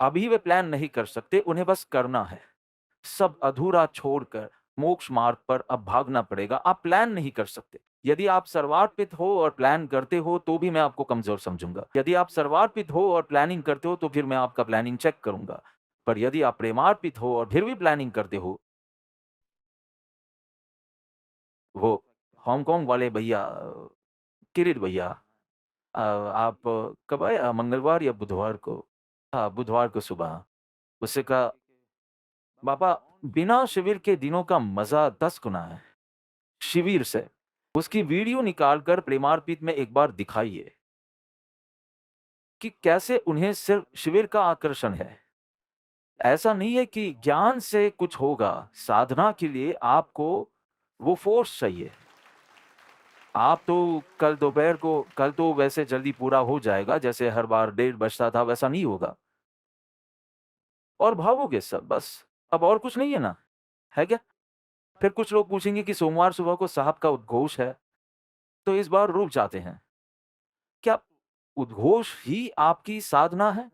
अभी वे प्लान नहीं कर सकते, उन्हें बस करना है। सब अधूरा छोड़कर मोक्ष मार्ग पर अब भागना पड़ेगा। आप प्लान नहीं कर सकते। यदि आप सर्वार्पित हो और प्लान करते हो तो भी मैं आपको कमजोर समझूंगा। यदि आप सर्वार्पित हो और प्लानिंग करते हो तो फिर मैं आपका प्लानिंग चेक करूंगा। पर यदि आप प्रेमार्पित हो और फिर भी प्लानिंग करते हो, वो हांगकांग वाले भैया, किरीट भैया, आप कब आए? मंगलवार या बुधवार को? हाँ, बुधवार को सुबह। उससे कहा, बाबा, बिना शिविर के दिनों का मजा 10 गुना है शिविर से। उसकी वीडियो निकालकर प्रेमार्पित में एक बार दिखाइए कि कैसे उन्हें सिर्फ शिविर का आकर्षण है। ऐसा नहीं है कि ज्ञान से कुछ होगा। साधना के लिए आपको वो फोर्स चाहिए। आप तो कल दोपहर को, कल तो वैसे जल्दी पूरा हो जाएगा, जैसे हर बार 1:30 बजता था वैसा नहीं होगा, और भावोगे सब बस। अब और कुछ नहीं है ना, है क्या? फिर कुछ लोग पूछेंगे कि सोमवार सुबह को साहब का उद्घोष है, तो इस बार रुक जाते हैं। क्या उद्घोष ही आपकी साधना है?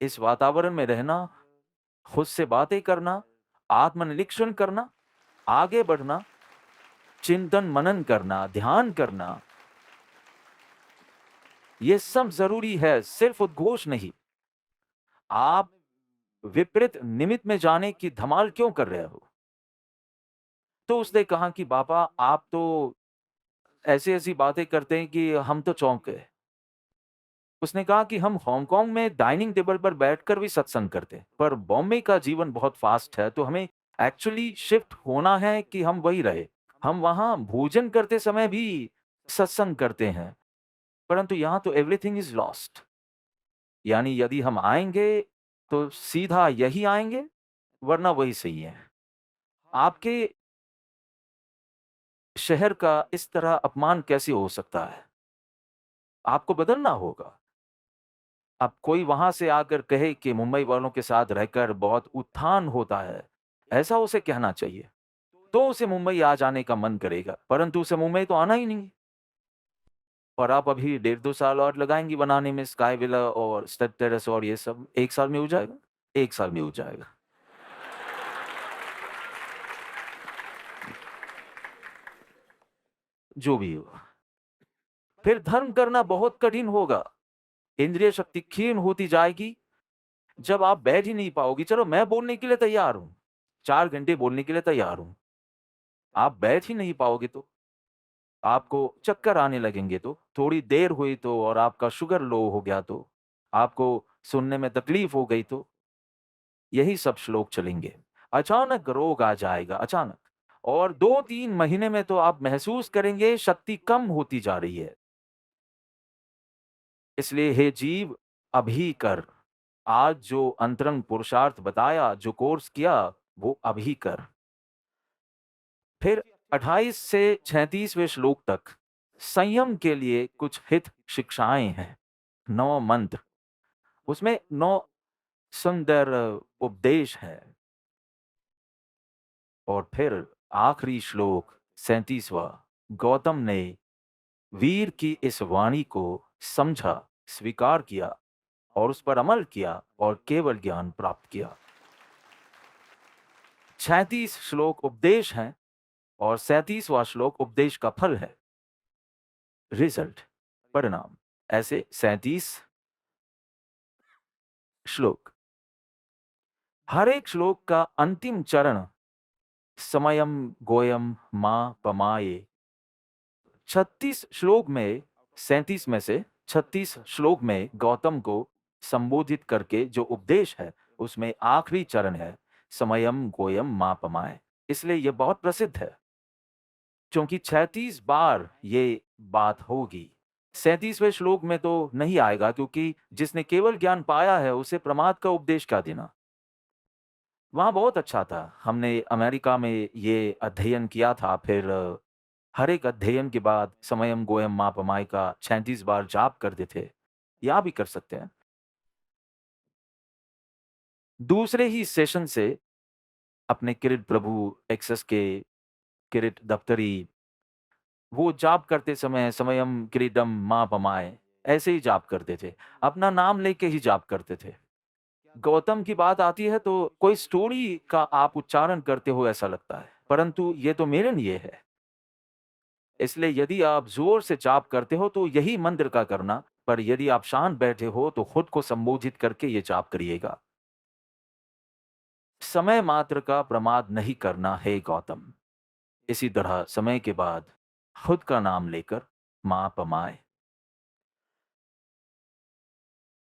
इस वातावरण में रहना, खुद से बातें करना, आत्मनिरीक्षण करना, आगे बढ़ना, चिंतन मनन करना, ध्यान करना, ये सब जरूरी है, सिर्फ उद्घोष नहीं। आप विपरीत निमित्त में जाने की धमाल क्यों कर रहे हो? तो उसने कहा कि बाबा आप तो ऐसी-ऐसी बातें करते हैं कि हम तो चौंक गए। उसने कहा कि हम हांगकांग में डाइनिंग टेबल पर बैठकर भी सत्संग करते हैं, पर बॉम्बे का जीवन बहुत फास्ट है, तो हमें एक्चुअली शिफ्ट होना है कि हम वही रहे। हम वहाँ भोजन करते समय भी सत्संग करते हैं, परंतु यहाँ तो एवरीथिंग इज़ लॉस्ट। यानी यदि हम आएँगे, तो सीधा यही आएँगे, वरना वही सही है। आपके शहर का इस तरह अपमान कैसे हो सकता है? आपको बदलना होगा। अब कोई वहाँ से आकर कहे कि मुंबई वालों के साथ रहकर बहुत उत्थान होता है, ऐसा उसे कहना चाहिए। तो उसे मुंबई आ जाने का मन करेगा, परंतु उसे मुंबई तो आना ही नहीं है। और आप अभी 1.5-2 साल और लगाएँगी बनाने में स्काई विला और स्टेप टेरेस और ये सब, 1 साल में हो जाएगा? 1 साल में हो जाएगा। जो भी हो। फिर धर्म करना बहुत कठिन होगा। इंद्रिय शक्ति क्षीण होती जाएगी, जब आप बैठ ही नहीं पाओगी। चलो मैं बोलने के लिए तैयार हूँ, 4 घंटे बोलने के लिए तैयार हूँ। आप बैठ ही नहीं पाओगे तो, आपको चक्कर आने लगेंगे तो, थोड़ी देर हुई तो और आपका शुगर लो हो गया तो, आपको सुनने में तकलीफ हो गई तो, यही सब श्लोक चलेंगे। अचानक रोग आ जाएगा, अचानक। और 2-3 महीने में तो आप महसूस करेंगे शक्ति कम होती जा रही है। इसलिए हे जीव, अभी कर। आज जो अंतरंग पुरुषार्थ बताया, जो कोर्स किया, वो अभी कर। फिर 28 से 36वें श्लोक तक संयम के लिए कुछ हित शिक्षाएं हैं, 9 मंत्र। उसमें 9 सुंदर उपदेश हैं। और फिर आखिरी श्लोक 37वां, गौतम ने वीर की इस वाणी को समझा, स्वीकार किया और उस पर अमल किया और केवल ज्ञान प्राप्त किया। 36 श्लोक उपदेश हैं और 37वां श्लोक उपदेश का फल है, रिजल्ट, परिणाम। ऐसे 37 श्लोक। हर एक श्लोक का अंतिम चरण समयम गोयम मां पमाये। 36 श्लोक में 37 में से 36 श्लोक में गौतम को संबोधित करके जो उपदेश है, उसमें आखिरी चरण है समयम गोयम मां पमाए। इसलिए यह बहुत प्रसिद्ध है, क्योंकि 36 बार ये बात होगी। 37वें श्लोक में तो नहीं आएगा, क्योंकि जिसने केवल ज्ञान पाया है उसे प्रमाद का उपदेश क्या देना। वहाँ बहुत अच्छा था। हमने अमेरिका में ये अध्ययन किया था। फिर हर एक अध्ययन के बाद समयम गोयम मापमाय का 36 बार जाप करते थे। यहाँ भी कर सकते हैं। दूसरे ही सेशन से अपने किरीट प्रभु एक्सेस के किरीट दफ्तरी, वो जाप करते समय समयम किरीटम मापमाय ऐसे ही जाप करते थे। अपना नाम लेके ही जाप करते थे। गौतम की बात आती है तो कोई स्टोरी का आप उच्चारण करते हो ऐसा लगता है, परंतु ये तो मेरे लिए है। इसलिए यदि आप जोर से जाप करते हो तो यही मंत्र का करना, पर यदि आप शांत बैठे हो तो खुद को संबोधित करके ये जाप करिएगा। समय मात्र का प्रमाद नहीं करना है गौतम। इसी तरह समय के बाद खुद का नाम लेकर मां पमाए।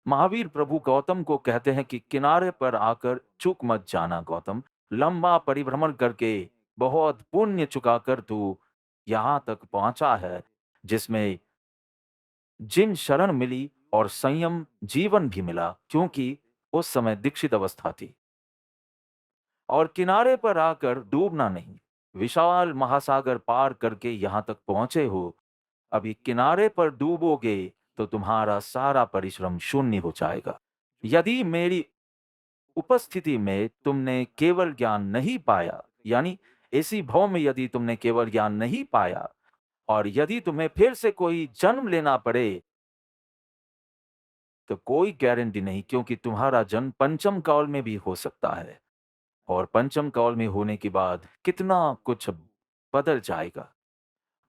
महावीर प्रभु गौतम को कहते हैं कि किनारे पर आकर चूक मत जाना गौतम। लंबा परिभ्रमण करके बहुत पुण्य चुकाकर तू यहां तक पहुंचा है, जिसमें जिन शरण मिली और संयम जीवन भी मिला, क्योंकि उस समय दीक्षित अवस्था थी। और किनारे पर आकर डूबना नहीं, विशाल महासागर पार करके यहां तक पहुंचे हो। अभी किनारे पर डूबोगे तो तुम्हारा सारा परिश्रम शून्य हो जाएगा। यदि मेरी उपस्थिति में तुमने केवल ज्ञान नहीं पाया, यानी इसी भव में यदि तुमने केवल ज्ञान नहीं पाया और यदि तुम्हें फिर से कोई जन्म लेना पड़े तो कोई गारंटी नहीं, क्योंकि तुम्हारा जन्म पंचम काल में भी हो सकता है और पंचम काल में होने के बाद कितना कुछ बदल जाएगा।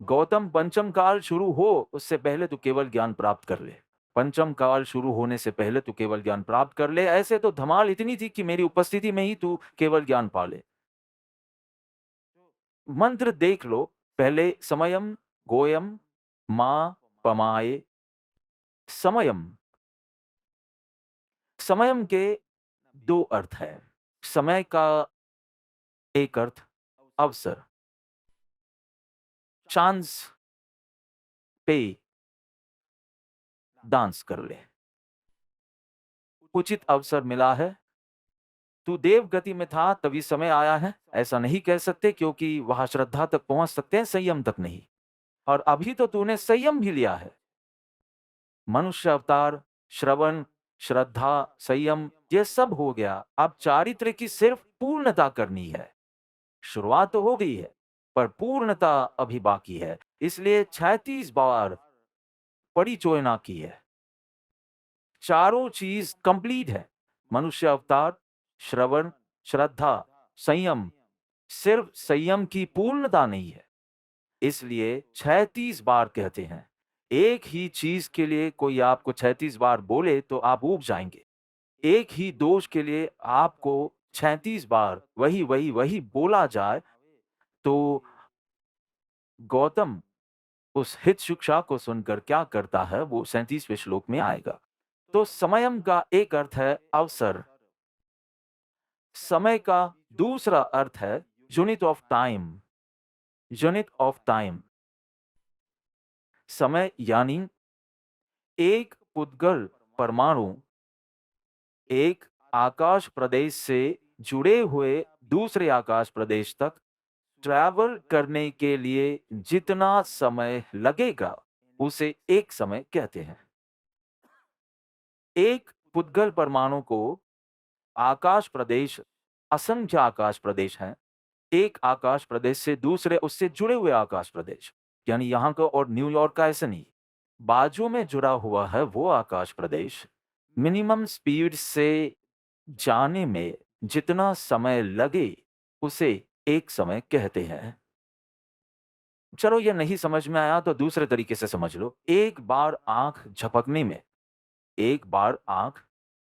गौतम, पंचम काल शुरू हो उससे पहले तो केवल ज्ञान प्राप्त कर ले। पंचम काल शुरू होने से पहले तो केवल ज्ञान प्राप्त कर ले। ऐसे तो धमाल इतनी थी कि मेरी उपस्थिति में ही तू केवल ज्ञान पा ले। मंत्र देख लो, पहले समयम, गोयम, मां, पमाए, समयम। समयम के दो अर्थ है। समय का एक अर्थ अवसर, चांस पे डांस कर ले, उचित अवसर मिला है, तू देव गति में था तभी समय आया है, ऐसा नहीं कह सकते क्योंकि वहां श्रद्धा तक पहुंच सकते हैं, संयम तक नहीं। और अभी तो तूने संयम भी लिया है। मनुष्य अवतार, श्रवण, श्रद्धा, संयम, ये सब हो गया। अब चारित्र की सिर्फ पूर्णता करनी है। शुरुआत तो हो गई है पर पूर्णता अभी बाकी है, इसलिए 36 बार परिचोयना की है। चारों चीज कंप्लीट है। मनुष्य अवतार, श्रवण, श्रद्धा, संयम। सिर्फ संयम की पूर्णता नहीं है, इसलिए 36 बार कहते हैं। एक ही चीज के लिए कोई आपको 36 बार बोले तो आप ऊब जाएंगे। एक ही दोष के लिए आपको 36 बार वही वही वही बोला जाए तो गौतम उस हित शिक्षा को सुनकर क्या करता है वो 37वें श्लोक में आएगा। तो समयम का एक अर्थ है अवसर। समय का दूसरा अर्थ है unit of time. Unit of time, समय यानी एक पुद्गल परमाणु एक आकाश प्रदेश से जुड़े हुए दूसरे आकाश प्रदेश तक ट्रैवल करने के लिए जितना समय लगेगा उसे एक समय कहते हैं। एक पुद्गल परमाणु को आकाश प्रदेश, असंख्य आकाश प्रदेश हैं। एक आकाश प्रदेश से दूसरे उससे जुड़े हुए आकाश प्रदेश, यानी यहाँ का और न्यूयॉर्क का ऐसा नहीं, बाजू में जुड़ा हुआ है वो आकाश प्रदेश। मिनिमम स्पीड से जाने में जितना समय लगे उसे एक समय कहते हैं। चलो ये नहीं समझ में आया तो दूसरे तरीके से समझ लो। एक बार आंख झपकने में, एक बार आंख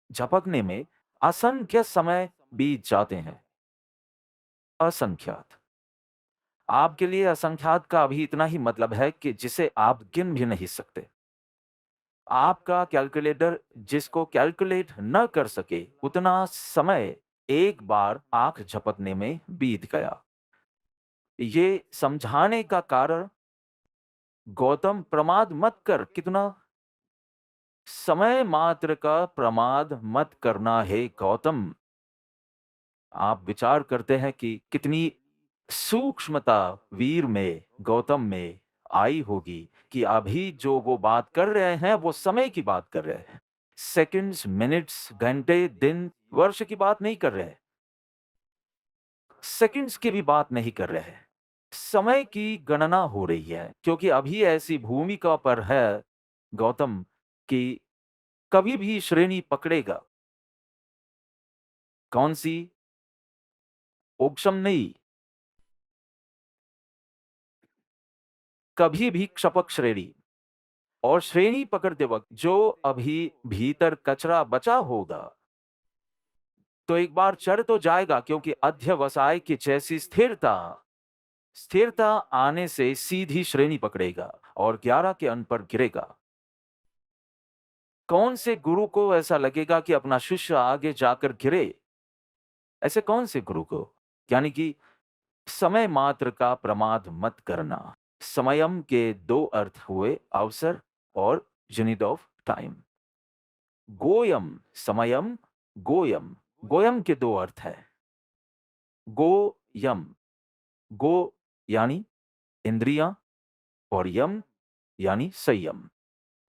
झपकने में असंख्य समय बीत जाते हैं। असंख्यात। आपके लिए असंख्यात का अभी इतना ही मतलब है कि जिसे आप गिन भी नहीं सकते। आपका कैलकुलेटर जिसको कैलकुलेट न कर सके उतना समय एक बार आंख झपकने में बीत गया। ये समझाने का कारण, गौतम प्रमाद मत कर, कितना समय मात्र का प्रमाद मत करना है गौतम। आप विचार करते हैं कि कितनी सूक्ष्मता वीर में, गौतम में आई होगी कि अभी जो वो बात कर रहे हैं वो समय की बात कर रहे हैं। सेकंड्स, मिनट्स, घंटे, दिन, वर्ष की बात नहीं कर रहे हैं। सेकंड्स की भी बात नहीं कर रहे हैं। समय की गणना हो रही है, क्योंकि अभी ऐसी भूमिका पर है गौतम कि कभी भी श्रेणी पकड़ेगा। कौन सी? ओक्षम नहीं, कभी भी क्षपक श्रेणी। और श्रेणी पकड़ते वक्त जो अभी भीतर कचरा बचा होगा तो एक बार चढ़ तो जाएगा, क्योंकि अध्यवसाय की जैसी स्थिरता, स्थिरता आने से सीधी श्रेणी पकड़ेगा और 11 के अंक पर गिरेगा। कौन से गुरु को ऐसा लगेगा कि अपना शिष्य आगे जाकर गिरे? ऐसे कौन से गुरु को? यानी कि समय मात्र का प्रमाद मत करना। समयम के दो अर्थ हुए अवसर और यूनिट ऑफ टाइम। गोयम, समयम, गोयम। गोयम के दो अर्थ है। गो यम, गो यानी इंद्रियां और यम यानी संयम।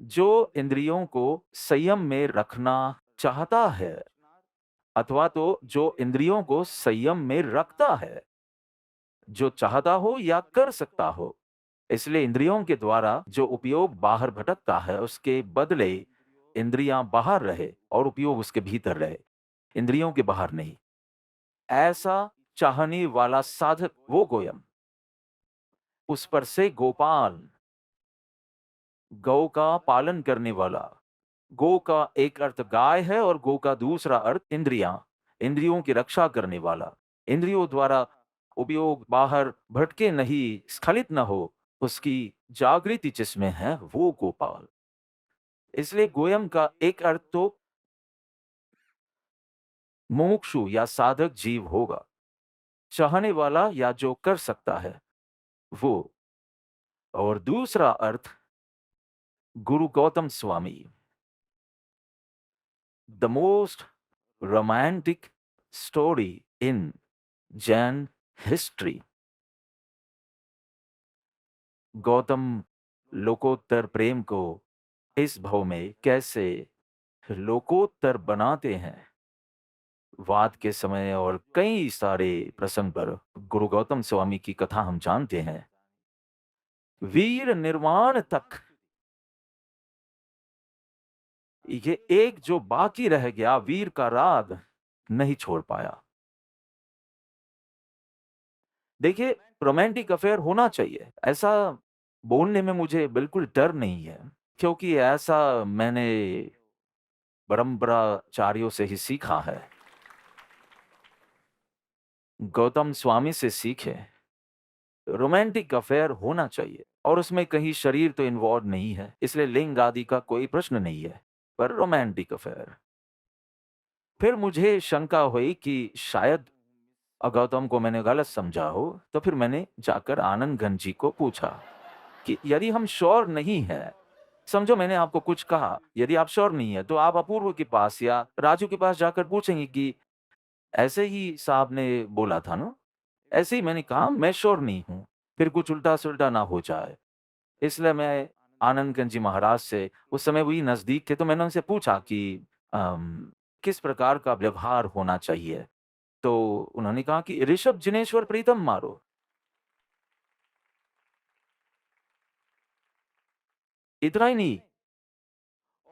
जो इंद्रियों को संयम में रखना चाहता है अथवा तो जो इंद्रियों को संयम में रखता है जो चाहता हो या कर सकता हो। इसलिए इंद्रियों के द्वारा जो उपयोग बाहर भटकता है, उसके बदले इंद्रियां बाहर रहे और उपयोग उसके भीतर रहे, इंद्रियों के बाहर नहीं। ऐसा चाहने वाला साधक वो गोयम, उस पर से गोपाल, गौ का पालन करने वाला। गो का एक अर्थ गाय है और गो का दूसरा अर्थ इंद्रियां, इंद्रियों की रक्षा करने वाला। इंद्रियों द्वारा उपयोग बाहर भटके नहीं, स्खलित न हो, उसकी जागृति जिसमें है वो गोपाल। इसलिए गोयम का एक अर्थ तो मुमुक्षु या साधक जीव होगा, चाहने वाला या जो कर सकता है वो। और दूसरा अर्थ गुरु Gautam Swami, the most romantic story in Jain history. Gautam लोकोत्तर प्रेम को इस भाव में कैसे लोकोत्तर बनाते हैं। वाद के समय और कई सारे प्रसंग पर गुरु गौतम स्वामी की कथा हम जानते हैं। वीर निर्वाण तक ये एक जो बाकी रह गया, वीर का राग नहीं छोड़ पाया। देखिए, रोमांटिक अफेयर होना चाहिए, ऐसा बोलने में मुझे बिल्कुल डर नहीं है, क्योंकि ऐसा मैंने परंपराचार्यों से ही सीखा है। गौतम स्वामी से सीखे, रोमांटिक अफेयर होना चाहिए और उसमें कहीं शरीर तो इन्वॉल्व नहीं है, इसलिए लिंग आदि का कोई प्रश्न नहीं है, पर रोमांटिक अफेयर। फिर मुझे शंका हुई कि शायद गौतम को मैंने गलत समझा हो, तो फिर मैंने जाकर आनंद घन जी को पूछा कि यदि हम श्योर नहीं है, समझो मैंने आपको कुछ कहा, यदि आप श्योर नहीं है तो आप अपूर्व के पास या राजू के पास जाकर पूछेंगे कि ऐसे ही साहब ने बोला था ना। ऐसे ही मैंने कहा मैं श्योर नहीं हूं, फिर कुछ उल्टा सुल्टा ना हो जाए। इसलिए मैं आनंदगंज जी महाराज से, उस समय वही नजदीक थे, तो मैंने उनसे पूछा कि किस प्रकार का व्यवहार होना चाहिए। तो उन्होंने कहा कि ऋषभ जिनेश्वर प्रीतम मारो। इतना ही नहीं,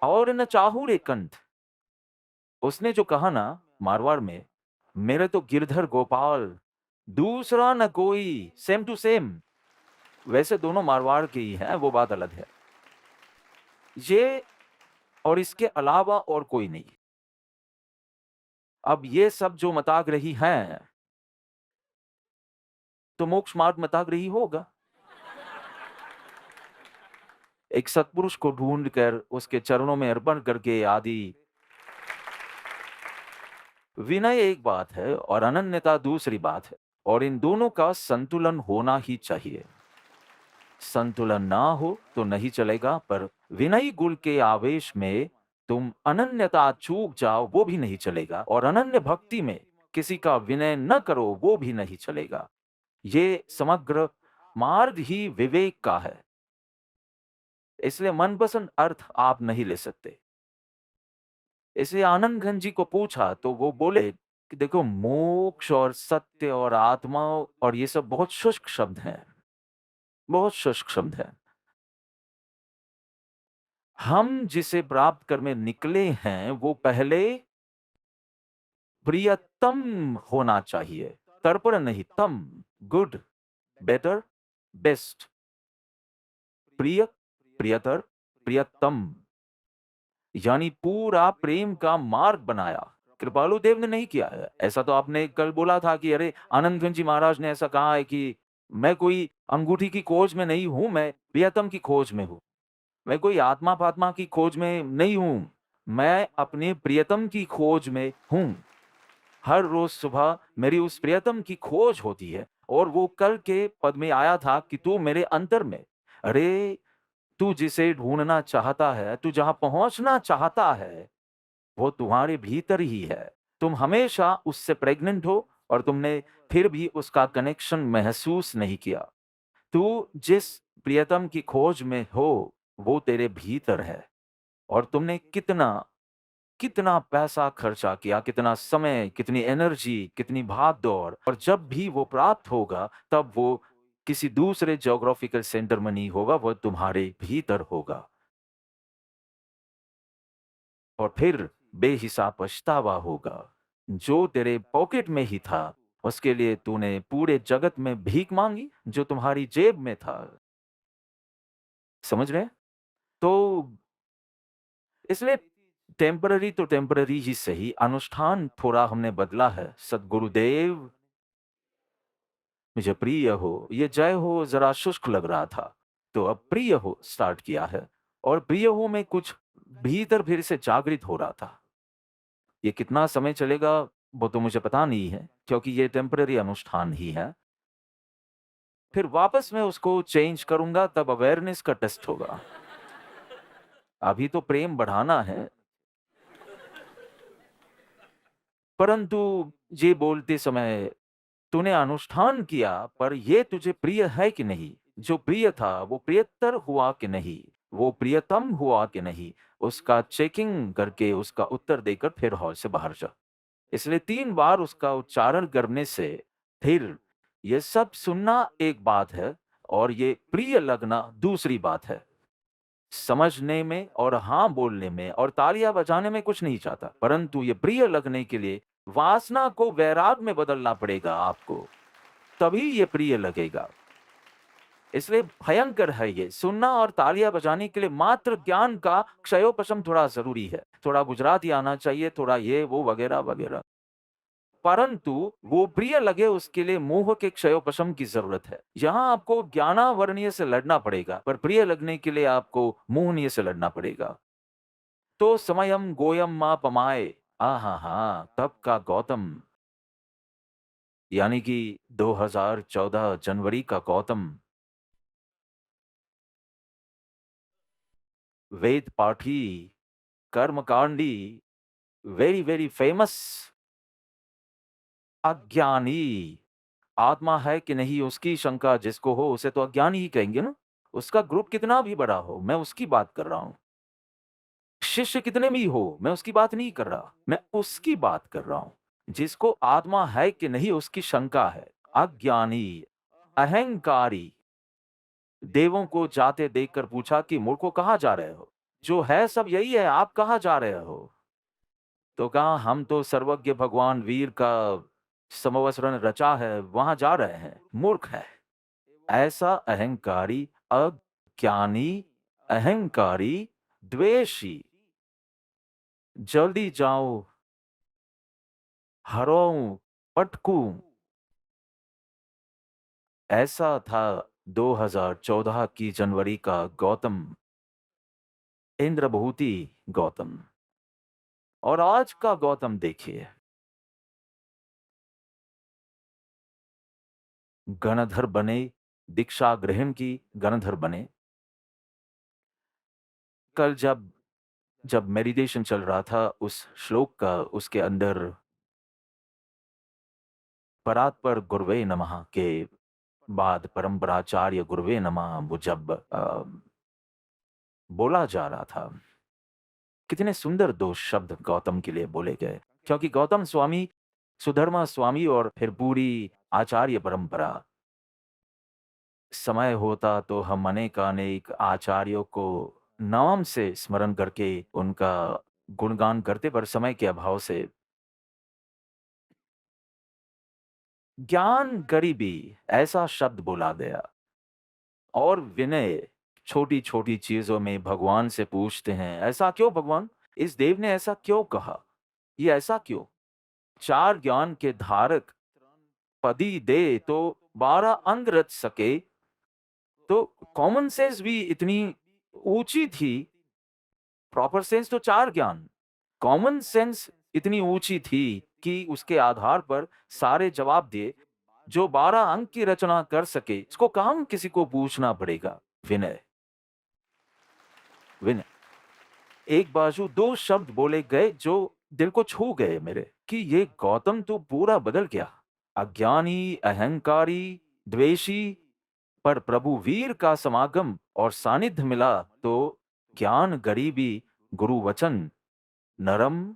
और न चाहू रे कंठ। उसने जो कहा ना मारवाड़ में, मेरे तो गिरधर गोपाल दूसरा न कोई, सेम टू सेम। वैसे दोनों मारवाड़ के ही हैं, वो बात अलग है। ये और इसके अलावा और कोई नहीं। अब ये सब जो मताग्रही हैं, तो मोक्ष मार्ग मताग्रही होगा। एक सत्पुरुष को ढूंढकर उसके चरणों में अर्पण करके आदि। विनय एक बात है और अनन्यता दूसरी बात है, और इन दोनों का संतुलन होना ही चाहिए। संतुलन ना हो तो नहीं चलेगा, पर विनयी गुण के आवेश में तुम अनन्यता चूक जाओ वो भी नहीं चलेगा, और अनन्य भक्ति में किसी का विनय न करो वो भी नहीं चलेगा। ये समग्र मार्ग ही विवेक का है। इसलिए मनपसंद अर्थ आप नहीं ले सकते। इसलिए आनंद घन जी को पूछा तो वो बोले कि देखो, मोक्ष और सत्य और आत्मा और ये सब बहुत शुष्क शब्द हैं, बहुत शुष्क शब्द हैं। हम जिसे प्राप्त करने निकले हैं वो पहले प्रियतम होना चाहिए, तर्पण नहीं, तम, गुड, बेटर, बेस्ट, प्रिय, प्रियतर, प्रियतम, यानी पूरा प्रेम का मार्ग बनाया। कृपालु देव ने नहीं किया है ऐसा। तो आपने कल बोला था कि अरे आनंदगंज जी महाराज ने ऐसा कहा है कि मैं कोई अंगूठी की खोज में नहीं हूं, मैं प्रियतम की खोज में हूं। मैं कोई आत्मा फात्मा की खोज में नहीं हूं, मैं अपने प्रियतम की खोज में हूं। हर रोज सुबह मेरी उस प्रियतम की खोज होती है, और वो कल के पद में आया था कि तू मेरे अंतर में। अरे, तू जिसे ढूंढना चाहता है, तू जहां पहुंचना चाहता है, वो तुम्हारे भीतर ही है। तुम हमेशा उससे प्रेग्नेंट हो और तुमने फिर भी उसका कनेक्शन महसूस नहीं किया। तू जिस प्रियतम की खोज में हो वो तेरे भीतर है, और तुमने कितना कितना पैसा खर्चा किया, कितना समय, कितनी एनर्जी, कितनी भाग-दौड़, और जब भी वो प्राप्त होगा, तब वो किसी दूसरे ज्योग्राफिकल सेंटर में नहीं होगा, वो तुम्हारे भीतर होगा। और फिर बेहिसाब पछतावा होगा। जो तेरे पॉकेट में ही था, उसके लिए तूने पूरे जगत में भीख माँगी, जो तुम्हारी जेब में था। समझ रहे हैं? तो इसलिए टेम्पररी तो टेम्पररी ही सही, अनुष्ठान थोड़ा हमने बदला है। सद्गुरुदेव मुझे प्रिय हो, ये जय हो ज़रा शुष्क लग रहा था, तो अब प्रिय हो स्टार्ट किया है, और प्रिय हो में कुछ भीतर फिर से जागृत हो रहा था। ये कितना समय चलेगा, वो तो मुझे पता नहीं है, क्योंकि ये टेम्पररी अनुष्ठान ही है। फिर वापस मैं उसको चेंज करूँगा, तब अवेयरनेस का टेस्ट होगा। अभी तो प्रेम बढ़ाना है। परंतु ये बोलते समय तूने अनुष्ठान किया, पर ये तुझे प्रिय है कि नहीं? जो प्रिय था, वो प्रियतर हुआ कि नहीं? वो प्रियतम हुआ कि नहीं? उसका चेकिंग करके उसका उत्तर देकर फिर हॉल से बाहर जा। इसलिए 3 बार उसका उच्चारण करने से फिर ये सब सुनना एक बात है, और ये प्रिय लगना दूसरी बात है। समझने में और हाँ बोलने में और तालियाँ बजाने में कुछ नहीं चाहता, परंतु ये प्रिय लगने के लिए वासना को वैराग में बदलना पड़ेगा आपको, तभी ये प्रिय लगेगा। इसलिए भयंकर है ये। सुनना और तालियाँ बजाने के लिए मात्र ज्ञान का क्षयोपशम थोड़ा ज़रूरी है। थोड़ा गुजराती आना चाहिए, थोड़ा ये वो वगैरह-वगैरह। परंतु वो प्रिय लगे उसके लिए मोह के क्षयोपशम की ज़रूरत है। यहाँ आपको ज्ञानावर्णीय से लड़ना पड़ेगा, पर प्रिय लगने के लिए आपको मोहनीय से लड़ना पड़ेगा। तो समयम गोयम मा पमाए। आहाहा! तब का गौतम, यानी कि 2014 जनवरी का गौतम, वेद पाठी, कर्मकांडी, वेरी वेरी फेमस, अज्ञानी। आत्मा है कि नहीं उसकी शंका जिसको हो, उसे तो अज्ञानी ही कहेंगे ना। उसका ग्रुप कितना भी बड़ा हो, मैं उसकी बात कर रहा हूँ। शिष्य कितने भी हो, मैं उसकी बात नहीं कर रहा, मैं उसकी बात कर रहा हूँ। जिसको आत्मा है कि नहीं उसकी शंका है। अज्ञानी, अहंकारी। देवों को जाते देखकर पूछा कि मूर्खों कहाँ जा रहे हो? जो है सब यही है, आप कहाँ जा रहे हो? तो कहा हम तो सर्वज्ञ भगवान वीर का समवसरण रचा है, वहां जा रहे हैं। मूर्ख है। ऐसा अहंकारी, अज्ञानी, अहंकारी, द्वेषी। जल्दी जाओ, हराऊं, पटकूं। ऐसा था 2014 की जनवरी का गौतम, इंद्रभूति गौतम। और आज का गौतम देखिए, गणधर बने, दीक्षा ग्रहण की, गणधर बने। कल जब जब मेडिटेशन चल रहा था, उस श्लोक का उसके अंदर परात्पर गुरवे नमः के बाद परम्पराचार्य गुरवे नमः वो जब बोला जा रहा था, कितने सुंदर 2 शब्द गौतम के लिए बोले गए। क्योंकि गौतम स्वामी, सुधर्मा स्वामी और फिर पूरी आचार्य परंपरा, समय होता तो हम अनेकानेक आचार्यों को नाम से स्मरण करके उनका गुणगान करते, पर समय के अभाव से ज्ञान गरीबी ऐसा शब्द बोला गया। और विनय, छोटी-छोटी चीज़ों में भगवान से पूछते हैं, ऐसा क्यों भगवान? इस देव ने ऐसा क्यों कहा? ये ऐसा क्यों? 4 ज्ञान के धारक पदी दे तो 12 अंग रच सके, तो कॉमन सेंस भी इतनी ऊँची थी, प्रॉपर सेंस तो 4 ज्ञान। कॉमन सेंस इतनी ऊँची थी कि उसके आधार पर सारे जवाब दिए, जो 12 अंक की रचना कर सके, इसको काम किसी को पूछना पड़ेगा। विनय, विनय। एक बाजू 2 शब्द बोले गए जो दिल को छू गए मेरे, कि ये गौतम तो पूरा बदल गया। अज्ञानी, अहंकारी, द्वेषी, पर प्रभु वीर का समागम और सानिध्य मिला तो ज्ञान, गरीबी, गुरु वचन, नरम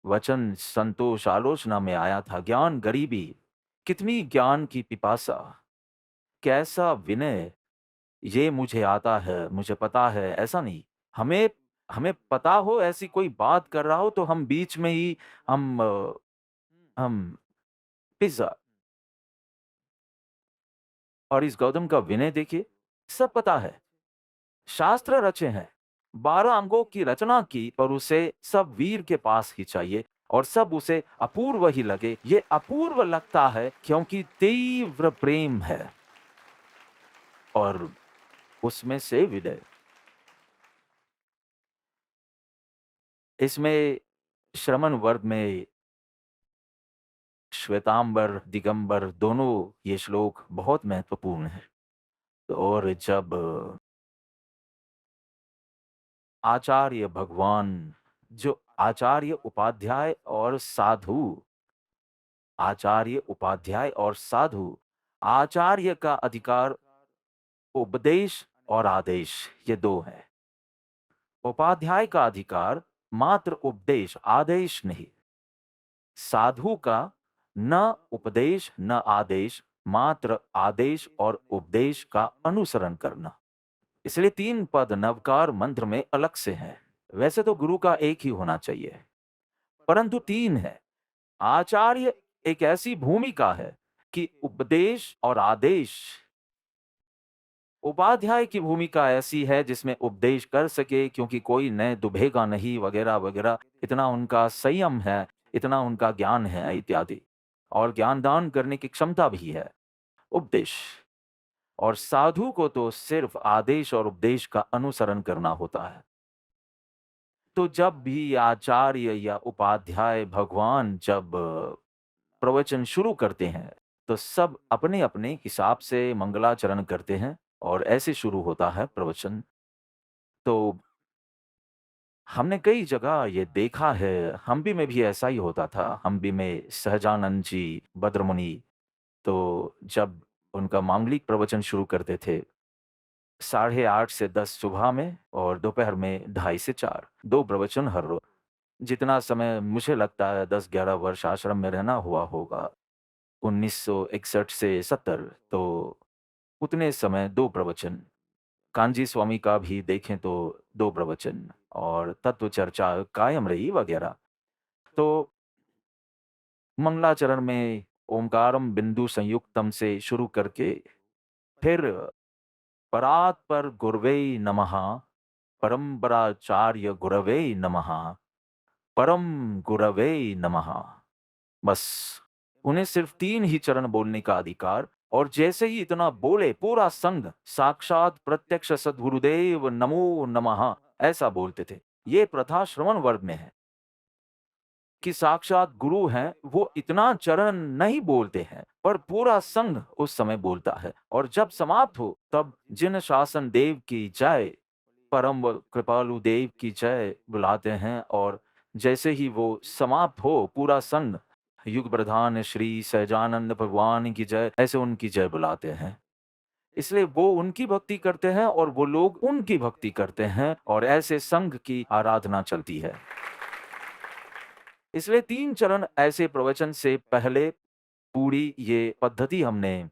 वचन संतोष आलोचना में आया था। ज्ञान गरीबी, कितनी ज्ञान की पिपासा, कैसा विनय, ये मुझे आता है, मुझे पता है, ऐसा नहीं। हमें हमें पता हो, ऐसी कोई बात कर रहा हो तो हम बीच में ही हम पिज़्ज़ा। और इस गौतम का विनय देखिए, सब पता है, शास्त्र रचे हैं, 12 अंगों की रचना की, पर उसे सब वीर के पास ही चाहिए और सब उसे अपूर्व ही लगे। ये अपूर्व लगता है क्योंकि तीव्र प्रेम है और उसमें से विनय। इसमें श्रमण वर्ग में श्वेतांबर, दिगंबर दोनों ये श्लोक बहुत महत्वपूर्ण है। और जब आचार्य भगवान, जो आचार्य उपाध्याय और साधु, आचार्य उपाध्याय और साधु, आचार्य का अधिकार उपदेश और आदेश, ये दो हैं। उपाध्याय का अधिकार मात्र उपदेश, आदेश नहीं। साधु का न उपदेश न आदेश, मात्र आदेश और उपदेश का अनुसरण करना। इसलिए 3 पद नवकार मंत्र में अलग से हैं। वैसे तो गुरु का एक ही होना चाहिए, परंतु 3 है। आचार्य एक ऐसी भूमिका है कि उपदेश और आदेश, उपाध्याय की भूमिका ऐसी है जिसमें उपदेश कर सके क्योंकि कोई न दुभेगा नहीं वगैरह वगैरह, इतना उनका संयम है, इतना उनका ज्ञान है इत्यादि, और ज्ञान दान करने की क्षमता भी है उपदेश। और साधु को तो सिर्फ आदेश और उपदेश का अनुसरण करना होता है। तो जब भी आचार्य या उपाध्याय भगवान जब प्रवचन शुरू करते हैं, तो सब अपने-अपने हिसाब से मंगलाचरण करते हैं और ऐसे शुरू होता है प्रवचन। तो हमने कई जगह ये देखा है, हम्पी में भी ऐसा ही होता था। हम्पी में सहजानंद जी, बद्रमुनि, तो जब उनका मांगलिक प्रवचन शुरू करते थे, 8:30 से 10 सुबह में और दोपहर में 2:30 से 4, 2 प्रवचन हर रोज। जितना समय मुझे लगता है 10-11 वर्ष आश्रम में रहना हुआ होगा, 1961 से 70, तो उतने समय 2 प्रवचन। कांजी स्वामी का भी देखें तो 2 प्रवचन और तत्व चर्चा कायम रही वगैरह। तो मंगलाचरण में ओमकारम बिंदु संयुक्तम से शुरू करके फिर परात् पर गुरवे नमः, परम्पराचार्य गुरवे नमः, परम गुरवे नमः। बस उन्हें सिर्फ 3 ही चरण बोलने का अधिकार, और जैसे ही इतना बोले पूरा संघ साक्षात प्रत्यक्ष सद्गुरुदेव नमो नमः ऐसा बोलते थे। ये प्रथा श्रवण वर्ग में है कि साक्षात गुरु हैं, वो इतना चरण नहीं बोलते हैं, पर पूरा संघ उस समय बोलता है। और जब समाप्त हो तब जिन शासन देव की जय, परम कृपालु देव की जय बुलाते हैं, और जैसे ही वो समाप्त हो पूरा संघ युग प्रधान श्री सहजानंद भगवान की जय, ऐसे उनकी जय बुलाते हैं। इसलिए वो उनकी भक्ति करते हैं और वो लोग उनकी भक्ति करते हैं, और ऐसे संघ की आराधना चलती है। इसलिए 3 चरण ऐसे प्रवचन से पहले पूरी ये पद्धति हमने।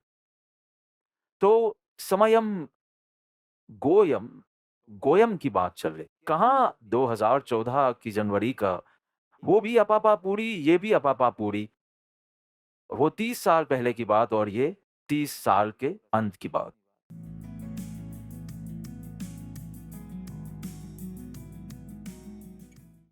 तो समयम गोयम, गोयम की बात चल रही। कहाँ 2014 की जनवरी का, वो भी अपापा पूरी, ये भी अपापा पूरी। वो 30 साल पहले की बात और ये 30 साल के अंत की बात।